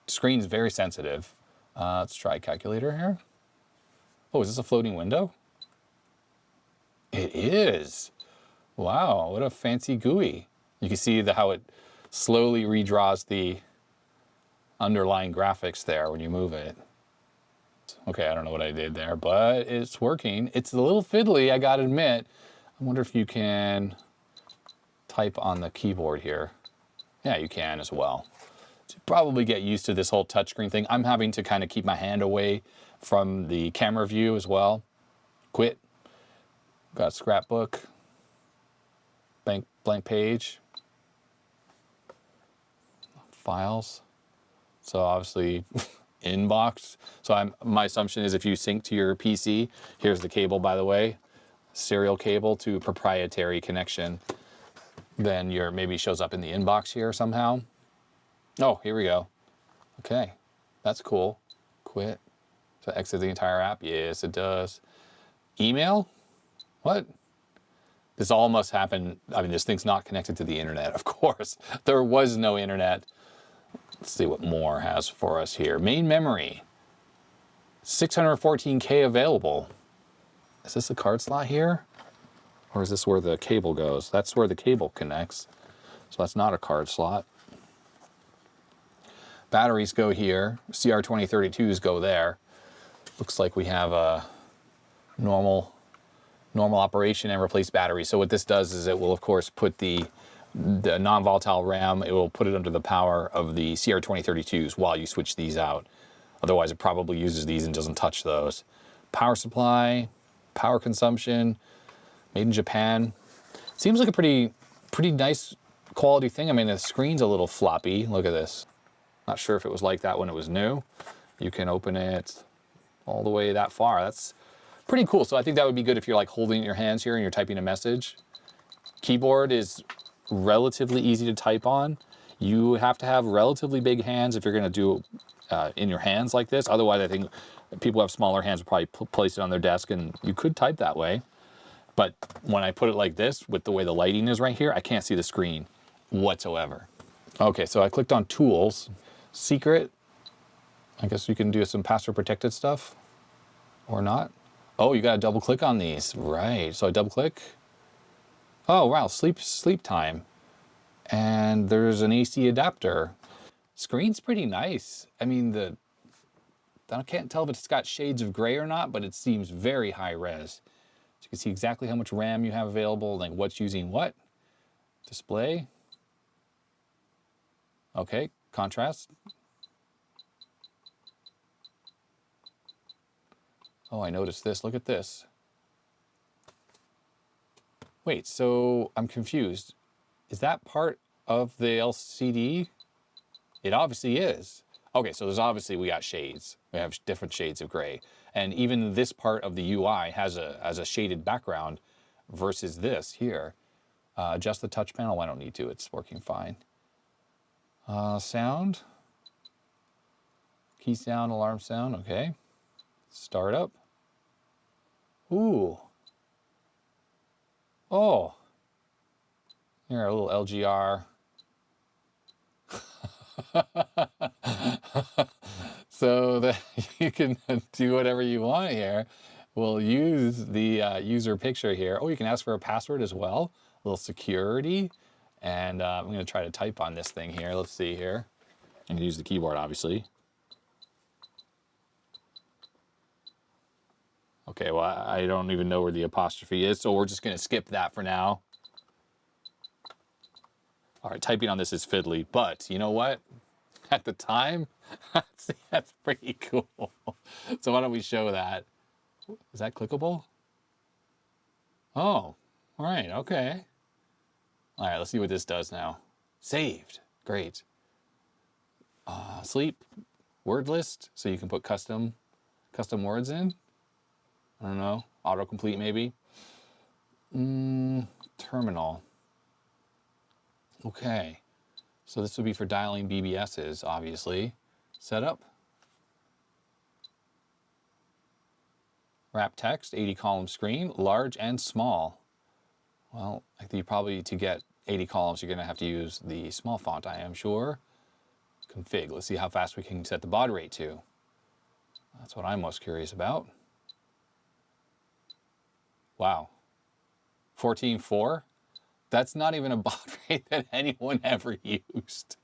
Screen's very sensitive. Let's try calculator here. Oh, is this a floating window? It is. Wow, what a fancy GUI. You can see how it slowly redraws the underlying graphics there when you move it. Okay, I don't know what I did there, but it's working. It's a little fiddly, I gotta admit. I wonder if you can type on the keyboard here. Yeah, you can as well. So you probably get used to this whole touchscreen thing. I'm having to kind of keep my hand away from the camera view as well. Quit. Got scrapbook. blank page. Files. So obviously inbox. So my assumption is if you sync to your PC, here's the cable, by the way, serial cable to proprietary connection, then your maybe shows up in the inbox here somehow. Oh, here we go. Okay, that's cool. Quit. So exit the entire app. Yes, it does. Email? What? This all must happen. I mean, this thing's not connected to the internet, of course. There was no internet. Let's see what more has for us here. Main memory. 614K available. Is this a card slot here? Or is this where the cable goes? That's where the cable connects. So that's not a card slot. Batteries go here. CR2032s go there. Looks like we have a normal operation and replace battery. So what this does is it will, of course, put the non-volatile RAM, it will put it under the power of the CR2032s while you switch these out. Otherwise, it probably uses these and doesn't touch those. Power supply, power consumption, made in Japan. Seems like a pretty nice quality thing. I mean, the screen's a little floppy. Look at this. Not sure if it was like that when it was new. You can open it all the way that far. That's pretty cool. So I think that would be good if you're like holding it in your hands here and you're typing a message. Keyboard is relatively easy to type on. You have to have relatively big hands if you're going to do in your hands like this. Otherwise, I think people who have smaller hands will probably place it on their desk and you could type that way. But when I put it like this, with the way the lighting is right here, I can't see the screen whatsoever. Okay, so I clicked on Tools. Secret. I guess you can do some password protected stuff or not. Oh, you got to double click on these. Right, so I double click. Oh, wow, sleep time. And there's an AC adapter. Screen's pretty nice. I mean, I can't tell if it's got shades of gray or not, but it seems very high res. So you can see exactly how much RAM you have available, like what's using what. Display. Okay, contrast. Oh, I noticed this. Look at this. Wait, so I'm confused. Is that part of the LCD? It obviously is. Okay, so there's obviously, we got shades. We have different shades of gray. And even this part of the UI has a shaded background versus this here. Adjust the touch panel. I don't need to. It's working fine. Sound. Key sound, alarm sound. Okay. Start up. Ooh. Oh. Here, a little LGR. So that you can do whatever you want here. We'll use the user picture here. Oh, you can ask for a password as well. A little security. And I'm going to try to type on this thing here. Let's see here. I'm going to use the keyboard, obviously. Okay, well, I don't even know where the apostrophe is, so we're just going to skip that for now. All right, typing on this is fiddly, but you know what? At the time, that's pretty cool. So why don't we show that? Is that clickable? Oh, all right, okay. All right, let's see what this does now. Saved, great. Sleep, word list, so you can put custom words in. I don't know, autocomplete maybe. Terminal. Okay, so this would be for dialing BBSs, obviously. Setup. Wrap text, 80 column screen, large and small. Well, I think probably to get 80 columns, you're gonna have to use the small font, I am sure. Config, let's see how fast we can set the baud rate to. That's what I'm most curious about. Wow, 14.4? That's not even a baud rate that anyone ever used.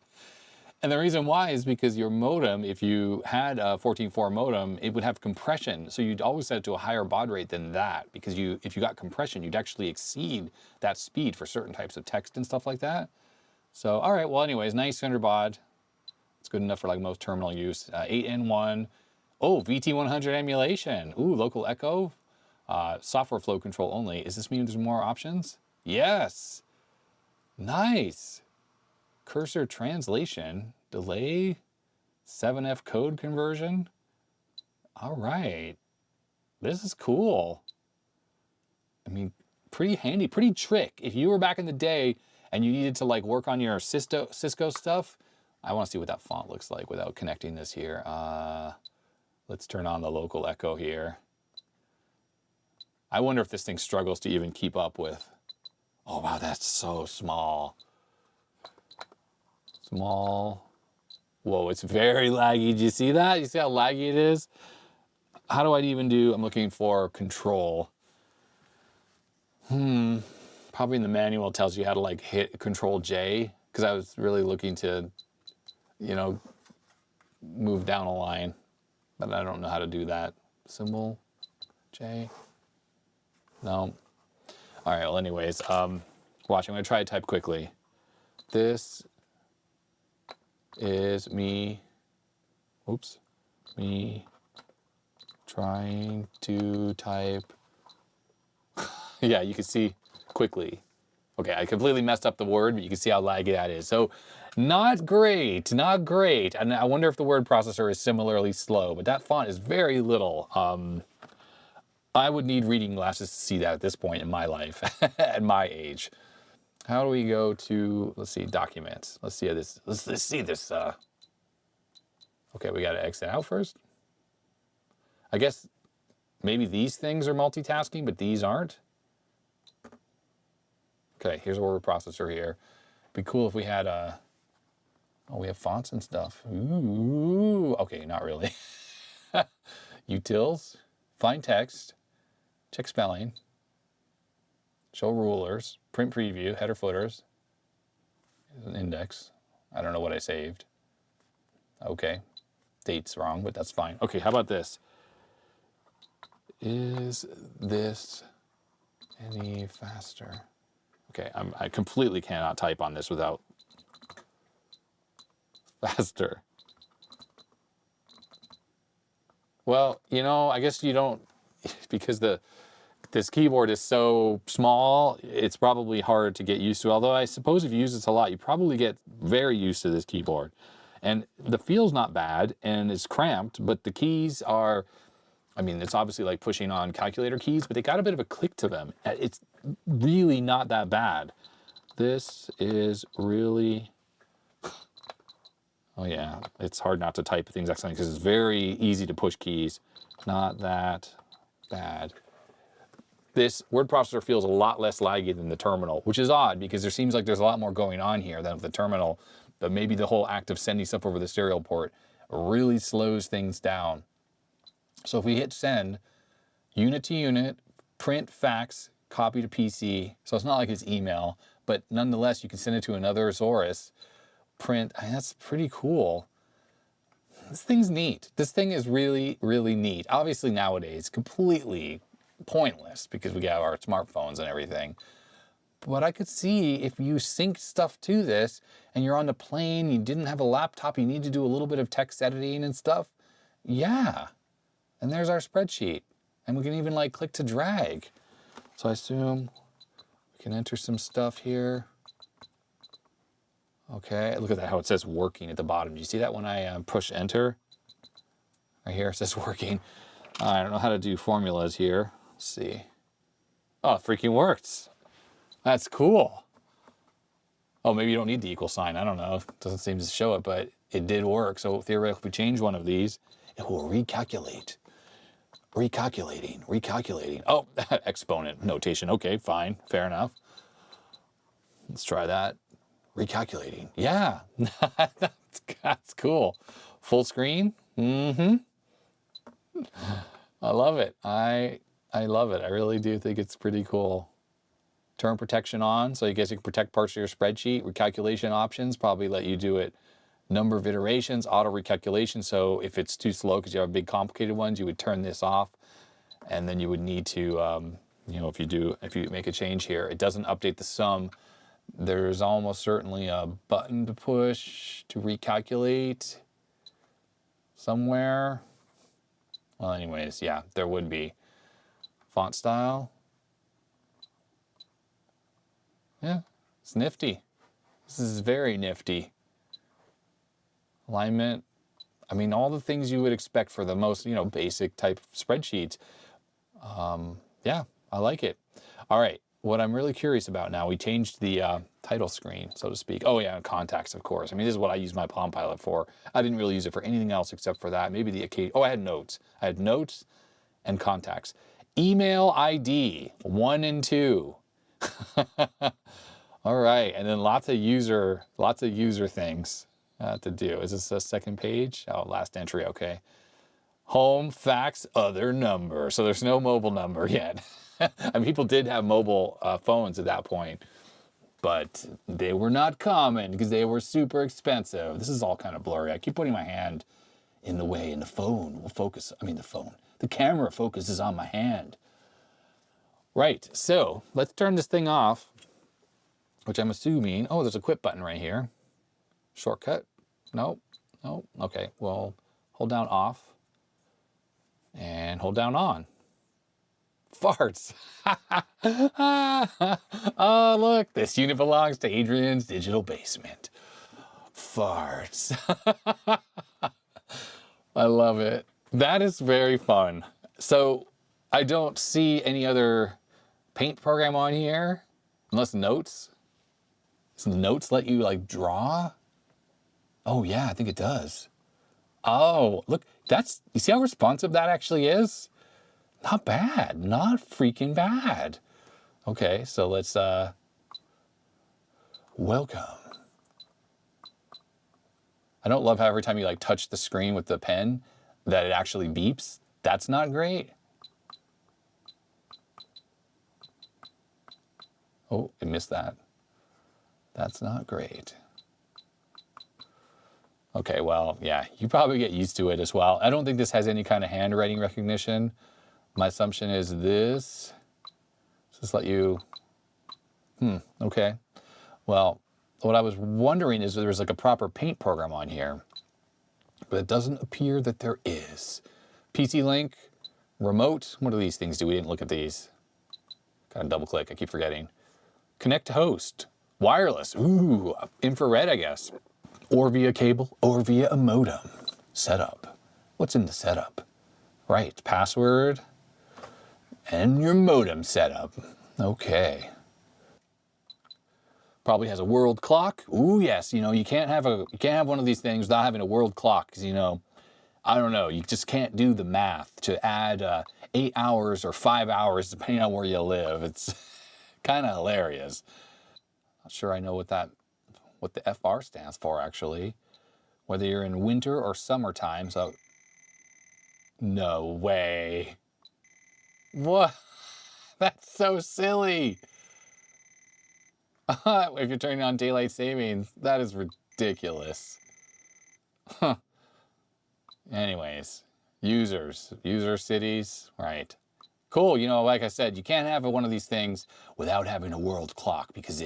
And the reason why is because your modem, if you had a 14.4 modem, it would have compression. So you'd always set it to a higher baud rate than that, because if you got compression, you'd actually exceed that speed for certain types of text and stuff like that. So, all right, well, anyways, 900 baud. It's good enough for like most terminal use. 8N1. Oh, VT100 emulation. Ooh, local echo. Software flow control only. Does this mean there's more options? Yes. Nice. Cursor translation, delay, 7F code conversion. All right. This is cool. I mean, pretty handy, pretty trick. If you were back in the day and you needed to like work on your Cisco stuff, I want to see what that font looks like without connecting this here. Let's turn on the local echo here. I wonder if this thing struggles to even keep up with. Oh, wow, that's so small. Small. Whoa, it's very laggy. Do you see that? You see how laggy it is? How do I even do, I'm looking for control. Probably in the manual it tells you how to like hit Control J, because I was really looking to, you know, move down a line, but I don't know how to do that. Symbol J. No. All right, well, anyways, watch, I'm gonna try to type quickly. This is me, oops, me trying to type. Yeah, you can see quickly. Okay, I completely messed up the word, but you can see how laggy that is. So not great, not great. And I wonder if the word processor is similarly slow, but that font is very little. I would need reading glasses to see that at this point in my life, at my age. How do we go to, let's see, documents. Let's see this, let's see this. Okay, we gotta exit out first. I guess maybe these things are multitasking, but these aren't. Okay, here's a word processor here. Be cool if we had a, oh, we have fonts and stuff. Ooh, okay, not really. Utils, find text, check spelling, show rulers, print preview, header footers, an index. I don't know what I saved. Okay, date's wrong, but that's fine. Okay, how about this? Is this any faster? Okay, I completely cannot type on this without faster. Well, you know, I guess you don't, because this keyboard is so small, it's probably hard to get used to. Although I suppose if you use this a lot, you probably get very used to this keyboard. And the feel's not bad, and it's cramped, but the keys are, I mean, it's obviously like pushing on calculator keys, but they got a bit of a click to them. It's really not that bad. This is really, oh yeah, it's hard not to type things accidentally because it's very easy to push keys. Not that bad. This word processor feels a lot less laggy than the terminal, which is odd because there seems like there's a lot more going on here than with the terminal, but maybe the whole act of sending stuff over the serial port really slows things down. So if we hit send, unit to unit, print, fax, copy to PC, so it's not like it's email, but nonetheless you can send it to another Zaurus, print, I mean, that's pretty cool. This thing's neat. This thing is really, really neat. Obviously nowadays, completely pointless because we got our smartphones and everything. But I could see if you sync stuff to this and you're on the plane, you didn't have a laptop, you need to do a little bit of text editing and stuff. Yeah. And there's our spreadsheet. And we can even like click to drag. So I assume we can enter some stuff here. Okay, look at that, how it says working at the bottom. Do you see that when I push enter? Right here it says working. I don't know how to do formulas here. Let's see. Oh, it freaking works. That's cool. Oh, maybe you don't need the equal sign. I don't know. It doesn't seem to show it, but it did work. So theoretically, if we change one of these, it will recalculate. Recalculating. Oh, exponent notation. Okay, fine. Fair enough. Let's try that. Recalculating. Yeah, that's cool. Full screen. Mm-hmm. I love it. I love it. I really do think it's pretty cool. Turn protection on, so you guys can protect parts of your spreadsheet. Recalculation options probably let you do it. Number of iterations, auto recalculation. So if it's too slow because you have big complicated ones, you would turn this off, and then you would need to, you know, if you make a change here, it doesn't update the sum. There's almost certainly a button to push to recalculate somewhere. Well, anyways, yeah, there would be. Font style. Yeah, It's nifty. This is very nifty. Alignment. I mean, all the things you would expect for the most, you know, basic type spreadsheets. Yeah, I like it. All right, what I'm really curious about now, we changed the title screen, so to speak. Oh yeah, contacts, of course. I mean, this is what I use my Palm Pilot for. I didn't really use it for anything else except for that. Maybe the occasion. Oh, I had notes. I had notes and contacts. Email ID 1 and 2. All right, and then lots of user things to do. Is this a second page? Oh, last entry, okay. Home, fax, other number. So there's no mobile number yet. I mean, people did have mobile phones at that point, but they were not common because they were super expensive. This is all kind of blurry. I keep putting my hand in the way and the phone will focus. I mean, the camera focuses on my hand. Right, so let's turn this thing off, which I'm assuming, oh, there's a quit button right here. Shortcut, no, okay, well, hold down off and hold down on. Farts. Oh, look, this unit belongs to Adrian's digital basement. Farts. I love it. That is very fun. So I don't see any other paint program on here, unless notes. So the notes let you like draw? Oh yeah, I think it does. Oh, look, you see how responsive that actually is? Not bad, not freaking bad. Okay, so let's, welcome. I don't love how every time you like touch the screen with the pen, that it actually beeps. That's not great. Oh, I missed that. That's not great. Okay, well, yeah, you probably get used to it as well. I don't think this has any kind of handwriting recognition. My assumption is this. Does this let you, okay. Well, what I was wondering is if there's like a proper paint program on here, but it doesn't appear that there is. PC Link, remote, what do these things do? We didn't look at these. Kind of double click, I keep forgetting. Connect to host, wireless, ooh, infrared, I guess. Or via cable, or via a modem. Setup, what's in the setup? Right, password, and your modem setup. Okay. Probably has a world clock. Ooh, yes, you know, you can't have one of these things without having a world clock, because, you know, I don't know, you just can't do the math to add 8 hours or 5 hours depending on where you live. It's kind of hilarious. Not sure I know what the FR stands for, actually. Whether you're in winter or summertime, so... No way. What? That's so silly. If you're turning on daylight savings, that is ridiculous. Huh. Anyways, user cities, right. Cool, you know, like I said, you can't have one of these things without having a world clock, because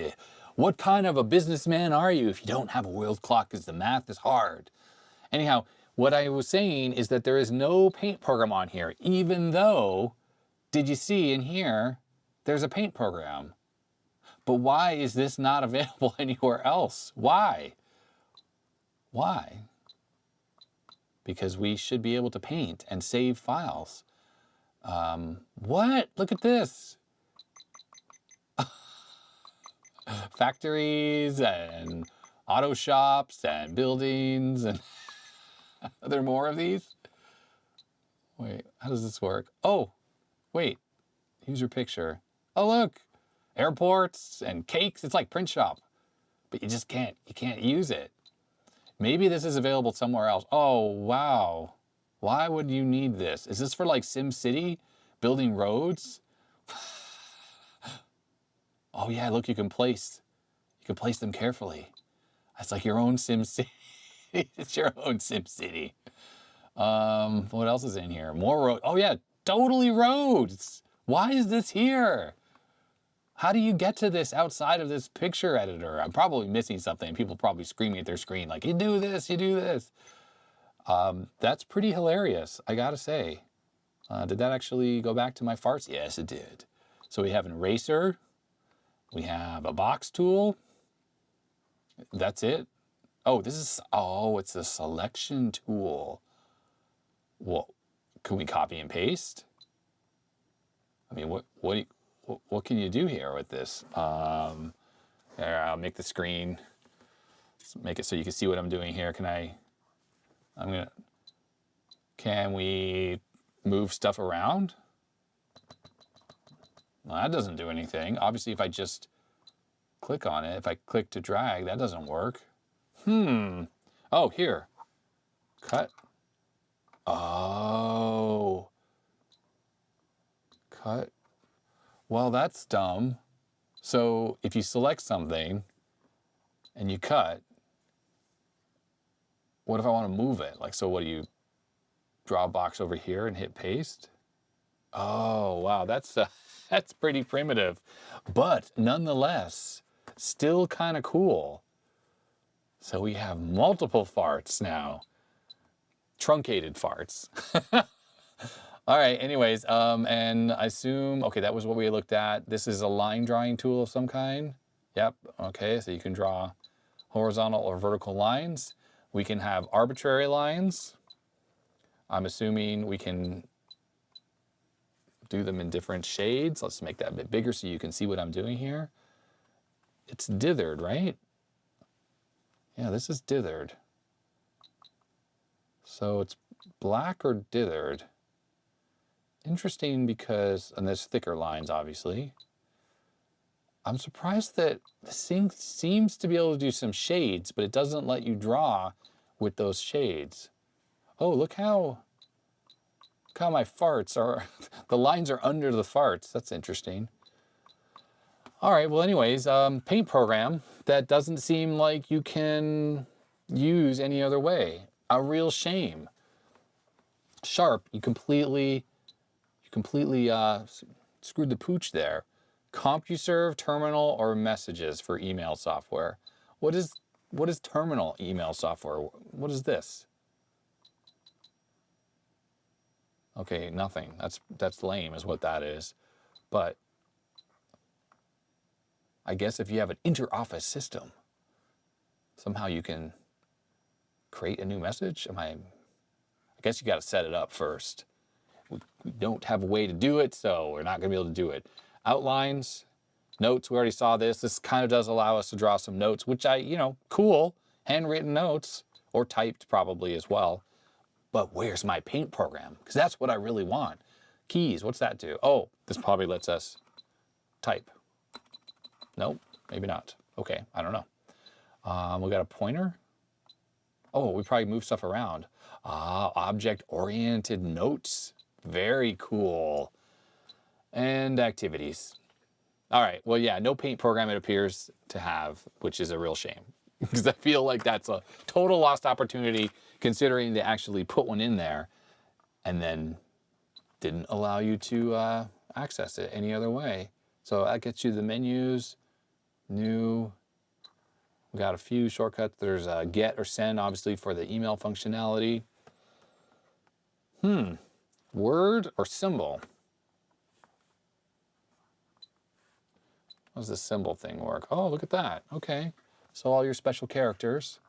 what kind of a businessman are you if you don't have a world clock, because the math is hard. Anyhow, what I was saying is that there is no paint program on here, even though, did you see in here, there's a paint program. But why is this not available anywhere else? Why? Why? Because we should be able to paint and save files. What? Look at this. Factories and auto shops and buildings and are there more of these? Wait, how does this work? Oh, wait, user picture. Oh, look, airports and cakes. It's like print shop, but you just can't use it. Maybe this is available somewhere else. Oh, wow. Why would you need this? Is this for like Sim City, building roads? Oh yeah, look, you can place them carefully. That's like your own Sim City. It's your own Sim City. What else is in here? More road. Oh yeah, totally roads. Why is this here? How do you get to this outside of this picture editor? I'm probably missing something. People probably screaming at their screen like, you do this, you do this. That's pretty hilarious, I gotta say. Did that actually go back to my farts? Yes, it did. So we have an eraser. We have a box tool. That's it? Oh, this is, oh, it's a selection tool. Well, can we copy and paste? I mean, what can you do here with this? There, I'll make the screen, make it so you can see what I'm doing here. Can we move stuff around? Well, that doesn't do anything. Obviously, if I just click on it, if I click to drag, that doesn't work. Oh, here. Cut. Oh. Cut. Well, that's dumb. So if you select something and you cut, what if I want to move it? Like, so what do you draw a box over here and hit paste? Oh, wow, that's pretty primitive, but nonetheless, still kind of cool. So we have multiple farts now, truncated farts. All right, anyways, and I assume, okay, that was what we looked at. This is a line drawing tool of some kind. Yep, okay, so you can draw horizontal or vertical lines. We can have arbitrary lines. I'm assuming we can do them in different shades. Let's make that a bit bigger so you can see what I'm doing here. It's dithered, right? Yeah, this is dithered. So it's black or dithered. Interesting because, and there's thicker lines, obviously. I'm surprised that this thing seems to be able to do some shades, but it doesn't let you draw with those shades. Oh, look how my farts are, the lines are under the farts. That's interesting. All right, well anyways, paint program that doesn't seem like you can use any other way. A real shame. Sharp, you completely screwed the pooch there. CompuServe, terminal, or messages for email software. What is terminal email software? What is this? Okay, nothing. That's lame is what that is. But I guess if you have an inter-office system, somehow you can create a new message. I guess you got to set it up first. We don't have a way to do it, so we're not going to be able to do it. Outlines, notes, we already saw this. This kind of does allow us to draw some notes, which cool, handwritten notes, or typed probably as well. But where's my paint program? Because that's what I really want. Keys, what's that do? Oh, this probably lets us type. Nope, maybe not. Okay, I don't know. We got a pointer. Oh, we probably move stuff around. Object-oriented notes. Very cool. And activities. All right, well, yeah, no paint program it appears to have, which is a real shame. Because I feel like that's a total lost opportunity considering they actually put one in there and then didn't allow you to access it any other way. So that gets you the menus, new. We got a few shortcuts. There's get or send, obviously, for the email functionality. Word or symbol? How does this symbol thing work? Oh, look at that. Okay. So all your special characters.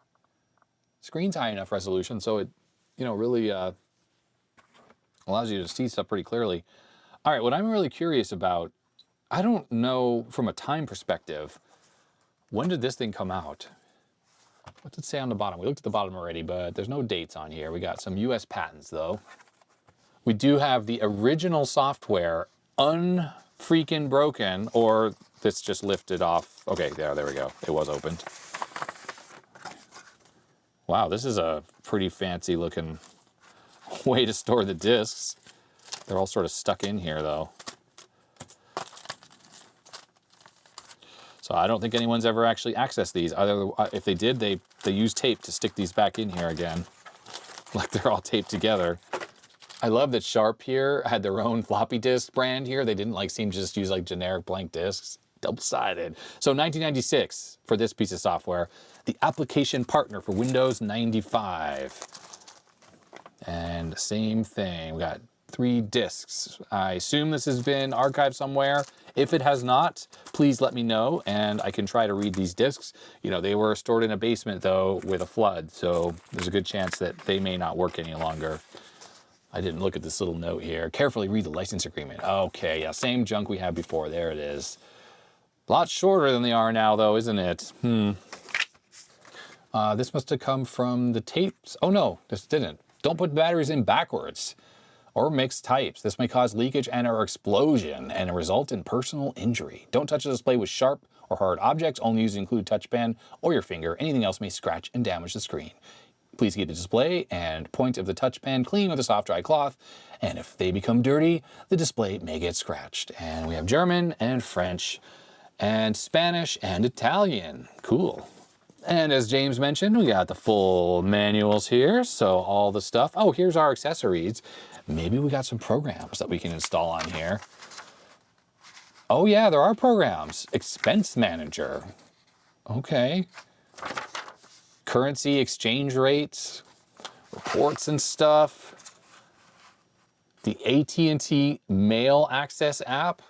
Screen's high enough resolution, so it, really allows you to see stuff pretty clearly. All right, what I'm really curious about, I don't know from a time perspective, when did this thing come out? What's it say on the bottom? We looked at the bottom already, but there's no dates on here. We got some US patents though. We do have the original software unfreaking broken, or this just lifted off. Okay, there we go. It was opened. Wow, this is a pretty fancy looking way to store the discs. They're all sort of stuck in here though. So I don't think anyone's ever actually accessed these. Either if they did, they used tape to stick these back in here again. Like they're all taped together. I love that Sharp here had their own floppy disk brand here. They didn't seem to just use generic blank discs. Double-sided. So 1996 for this piece of software. The application partner for Windows 95. And same thing. We got 3 discs. I assume this has been archived somewhere. If it has not, please let me know and I can try to read these discs. You know, they were stored in a basement though with a flood, so there's a good chance that they may not work any longer. I didn't look at this little note here. Carefully read the license agreement. Okay, yeah, same junk we had before. There it is. A lot shorter than they are now though, isn't it? This must have come from the tapes. Oh no, this didn't. Don't put batteries in backwards or mixed types. This may cause leakage and or explosion and result in personal injury. Don't touch the display with sharp or hard objects. Only use the included touchpad or your finger. Anything else may scratch and damage the screen. Please keep the display and point of the touchpad clean with a soft dry cloth. And if they become dirty, the display may get scratched. And we have German and French and Spanish and Italian. Cool. And as James mentioned, we got the full manuals here. So all the stuff. Oh, here's our accessories. Maybe we got some programs that we can install on here. Oh yeah, there are programs. Expense Manager. Okay. Currency exchange rates, reports and stuff. The AT&T Mail Access app.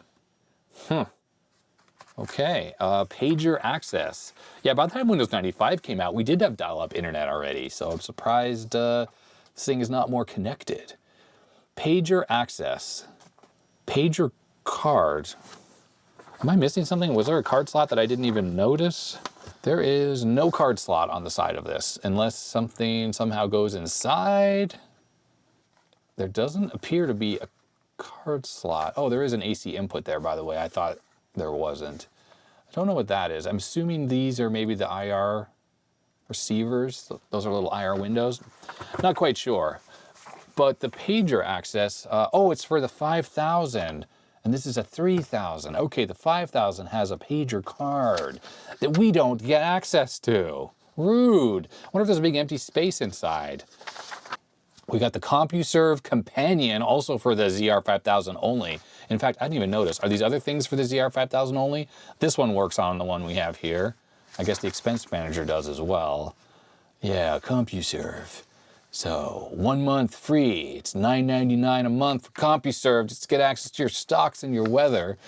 Okay, pager access. Yeah, by the time Windows 95 came out, we did have dial-up internet already, so I'm surprised this thing is not more connected. Pager access. Pager card. Am I missing something? Was there a card slot that I didn't even notice? There is no card slot on the side of this, unless something somehow goes inside. There doesn't appear to be a card slot. Oh, there is an AC input there, by the way. I thought there wasn't. I don't know what that is. I'm assuming these are maybe the IR receivers. Those are little IR windows. Not quite sure. But the pager access, oh, it's for the 5000. And this is a 3000. Okay, the 5000 has a pager card that we don't get access to. Rude. I wonder if there's a big empty space inside. We got the CompuServe Companion, also for the ZR5000 only. In fact, I didn't even notice. Are these other things for the ZR5000 only? This one works on the one we have here. I guess the Expense Manager does as well. Yeah, CompuServe. So 1 month free. It's $9.99 a month for CompuServe just to get access to your stocks and your weather.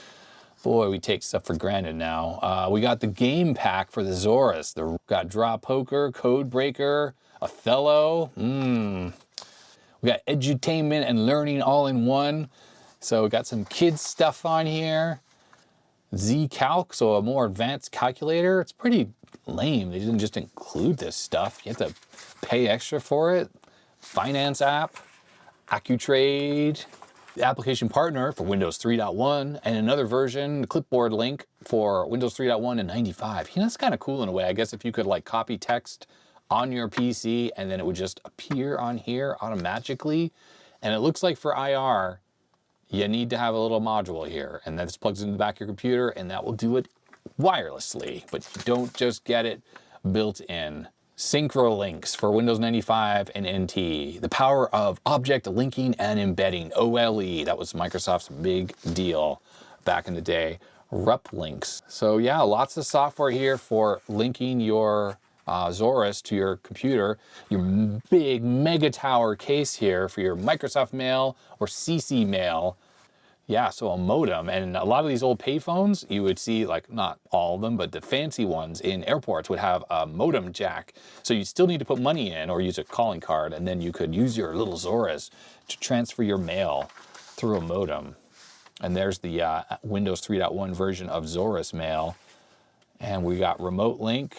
Boy, we take stuff for granted now. We got the game pack for the Zaurus. We got Draw Poker, Code Breaker, Othello. We got edutainment and learning all in one. So we got some kids stuff on here. Z-Calc, so a more advanced calculator. It's pretty lame. They didn't just include this stuff. You have to pay extra for it. Finance app, AccuTrade, the application partner for Windows 3.1, and another version, the clipboard link for Windows 3.1 and 95. You know, that's kind of cool in a way. I guess if you could like copy text on your PC and then it would just appear on here automatically. And it looks like for IR, you need to have a little module here, and that just plugs into the back of your computer, and that will do it wirelessly, but you don't just get it built in. Synchro links for Windows 95 and NT. The power of object linking and embedding, OLE. That was Microsoft's big deal back in the day. Rup links. So yeah, lots of software here for linking your Zaurus to your computer. Your big mega tower case here for your Microsoft Mail or CC Mail. Yeah, so a modem, and a lot of these old payphones, you would see, like, not all of them, but the fancy ones in airports would have a modem jack. So you still need to put money in or use a calling card, and then you could use your little Zaurus to transfer your mail through a modem. And there's the Windows 3.1 version of Zaurus Mail. And we got Remote Link,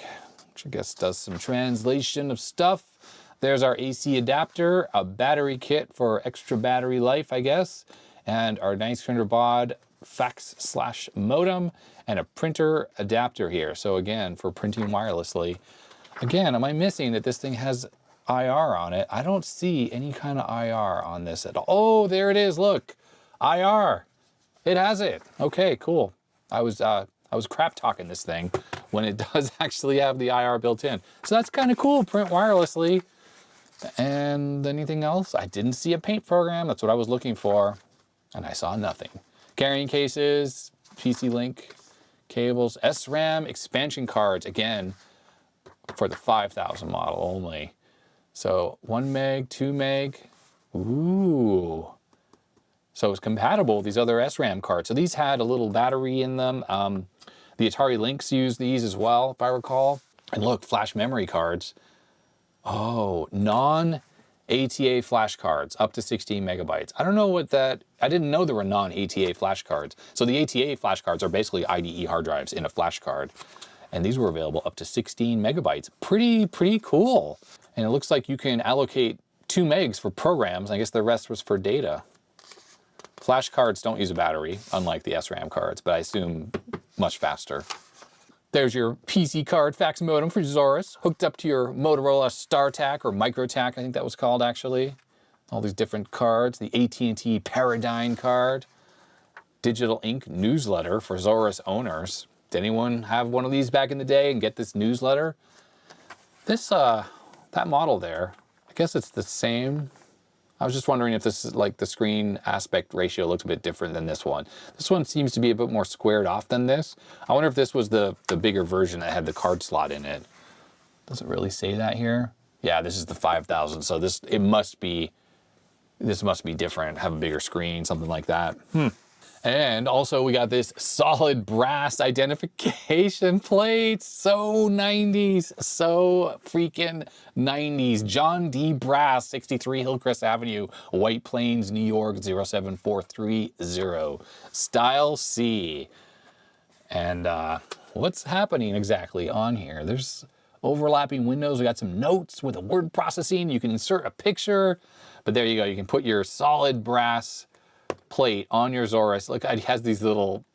which I guess does some translation of stuff. There's our AC adapter, a battery kit for extra battery life, I guess. And our 9600 baud fax/modem, and a printer adapter here. So again, for printing wirelessly. Again, am I missing that this thing has IR on it? I don't see any kind of IR on this at all. Oh, there it is, look, IR. It has it. Okay, cool. I was crap talking this thing when it does actually have the IR built in. So that's kind of cool, print wirelessly. And anything else? I didn't see a paint program. That's what I was looking for. And I saw nothing. Carrying cases, PC Link, cables, SRAM, expansion cards, again, for the 5000 model only. So 1 meg, 2 meg, ooh. So it's compatible with these other SRAM cards. So these had a little battery in them. The Atari Lynx used these as well, if I recall. And look, flash memory cards. Oh, non-ATA flash cards, up to 16 megabytes. I don't know what that, I didn't know there were non-ATA flash cards. So the ATA flash cards are basically IDE hard drives in a flash card. And these were available up to 16 megabytes. Pretty cool. And it looks like you can allocate 2 megs for programs. I guess the rest was for data. Flash cards don't use a battery, unlike the SRAM cards, but I assume much faster. There's your PC card fax modem for Zaurus, hooked up to your Motorola StarTAC or MicroTAC, I think that was called actually. All these different cards, the AT&T Paradigm card, digital ink newsletter for Zaurus owners. Did anyone have one of these back in the day and get this newsletter? This, that model there, I guess it's the same. I was just wondering if this is like the screen aspect ratio looks a bit different than this one. This one seems to be a bit more squared off than this. I wonder if this was the bigger version that had the card slot in it. Does it really say that here? Yeah, this is the 5000. So this must be different, have a bigger screen, something like that. And also we got this solid brass identification plate. So 90s, so freaking 90s. John D. Brass, 63 Hillcrest Avenue, White Plains, New York, 07430. Style C. And what's happening exactly on here? There's overlapping windows. We got some notes with a word processing. You can insert a picture, but there you go. You can put your solid brass plate on your Zaurus. Look, it has these little,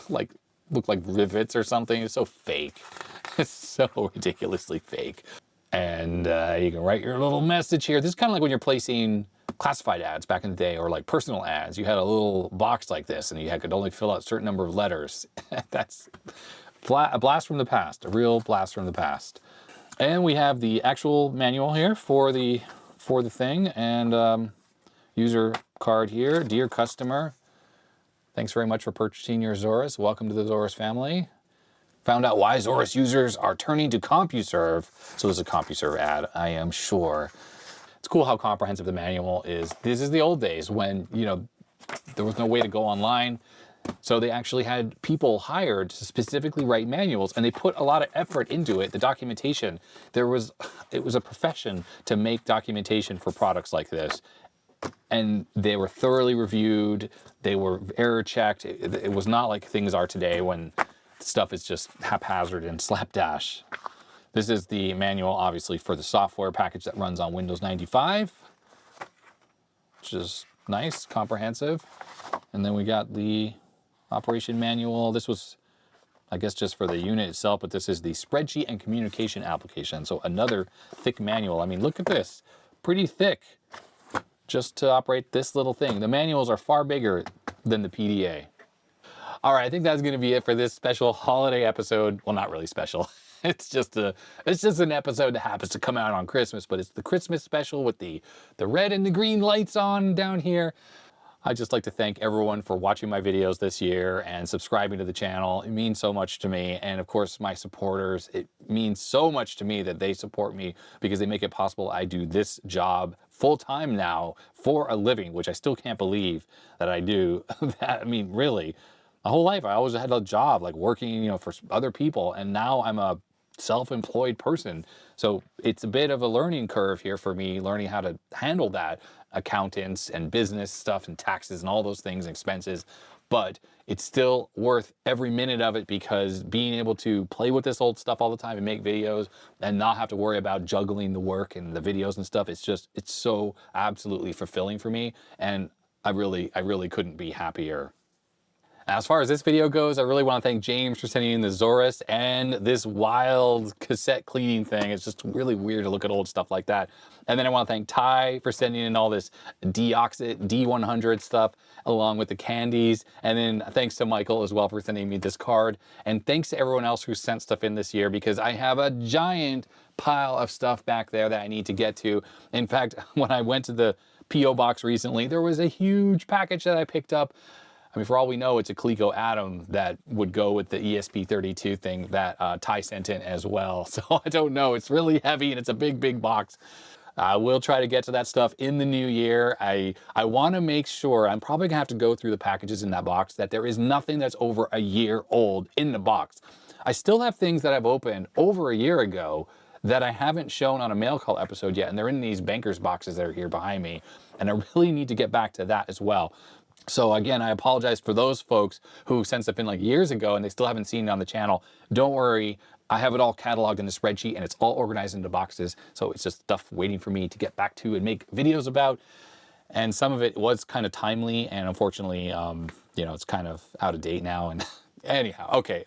like, look like rivets or something. It's so fake. It's so ridiculously fake. And you can write your little message here. This is kind of like when you're placing classified ads back in the day, or like personal ads. You had a little box like this, and you could only fill out a certain number of letters. That's a blast from the past, a real blast from the past. And we have the actual manual here for the thing, and user card here. Dear customer, thanks very much for purchasing your Zaurus. Welcome to the Zaurus family. Found out why Zaurus users are turning to CompuServe. So this is a CompuServe ad, I am sure. It's cool how comprehensive the manual is. This is the old days when, you know, there was no way to go online. So they actually had people hired to specifically write manuals, and they put a lot of effort into it. The documentation, it was a profession to make documentation for products like this. And they were thoroughly reviewed. They were error checked. It was not like things are today when stuff is just haphazard and slapdash. This is the manual, obviously, for the software package that runs on Windows 95, which is nice, comprehensive. And then we got the operation manual. This was, I guess, just for the unit itself, but this is the spreadsheet and communication application. So another thick manual. I mean, look at this, pretty thick, just to operate this little thing. The manuals are far bigger than the PDA. All right, I think that's gonna be it for this special holiday episode. Well, not really special. It's just an episode that happens to come out on Christmas, but it's the Christmas special with the red and the green lights on down here. I'd just like to thank everyone for watching my videos this year and subscribing to the channel. It means so much to me. And of course, my supporters, it means so much to me that they support me because they make it possible I do this job full-time now for a living, which I still can't believe that I do. I mean, really, my whole life I always had a job like working, you know, for other people, and now I'm a self-employed person. So it's a bit of a learning curve here for me, learning how to handle that, accountants and business stuff and taxes and all those things, expenses. But it's still worth every minute of it, because being able to play with this old stuff all the time and make videos and not have to worry about juggling the work and the videos and stuff, it's so absolutely fulfilling for me. And I really couldn't be happier. As far as this video goes, I really want to thank James for sending in the Zaurus and this wild cassette cleaning thing. It's just really weird to look at old stuff like that. And then I want to thank Ty for sending in all this DeoxIT D100 stuff along with the candies. And then thanks to Michael as well for sending me this card. And thanks to everyone else who sent stuff in this year, because I have a giant pile of stuff back there that I need to get to. In fact, when I went to the P.O. box recently, there was a huge package that I picked up. I mean, for all we know, it's a Coleco Atom that would go with the ESP32 thing that Ty sent in as well. So I don't know. It's really heavy and it's a big, big box. I will try to get to that stuff in the new year. I want to make sure, I'm probably gonna have to go through the packages in that box, that there is nothing that's over a year old in the box. I still have things that I've opened over a year ago that I haven't shown on a mail call episode yet, and they're in these bankers boxes that are here behind me, and I really need to get back to that as well. So again, I apologize for those folks who sent stuff in like years ago and they still haven't seen it on the channel. Don't worry, I have it all cataloged in a spreadsheet and it's all organized into boxes. So it's just stuff waiting for me to get back to and make videos about. And some of it was kind of timely, and unfortunately, you know, it's kind of out of date now. And anyhow, okay,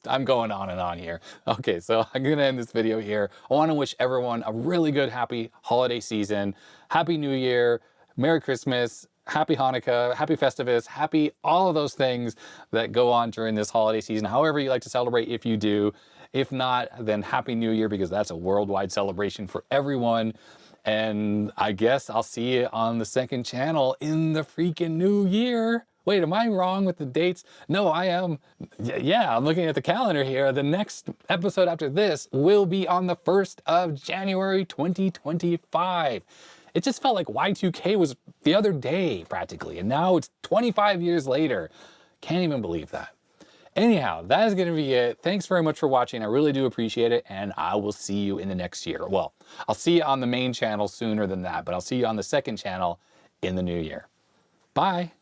I'm going on and on here. Okay, so I'm gonna end this video here. I wanna wish everyone a really good, happy holiday season. Happy New Year, Merry Christmas, Happy Hanukkah, Happy Festivus, happy all of those things that go on during this holiday season, however you like to celebrate, if you do. If not, then Happy New Year, because that's a worldwide celebration for everyone. And I guess I'll see you on the second channel in the freaking new year. Wait, am I wrong with the dates? No, I am. Yeah, I'm looking at the calendar here. The next episode after this will be on the 1st of January, 2025. It just felt like Y2K was the other day, practically, and now it's 25 years later. Can't even believe that. Anyhow, that is going to be it. Thanks very much for watching. I really do appreciate it, and I will see you in the next year. Well, I'll see you on the main channel sooner than that, but I'll see you on the second channel in the new year. Bye.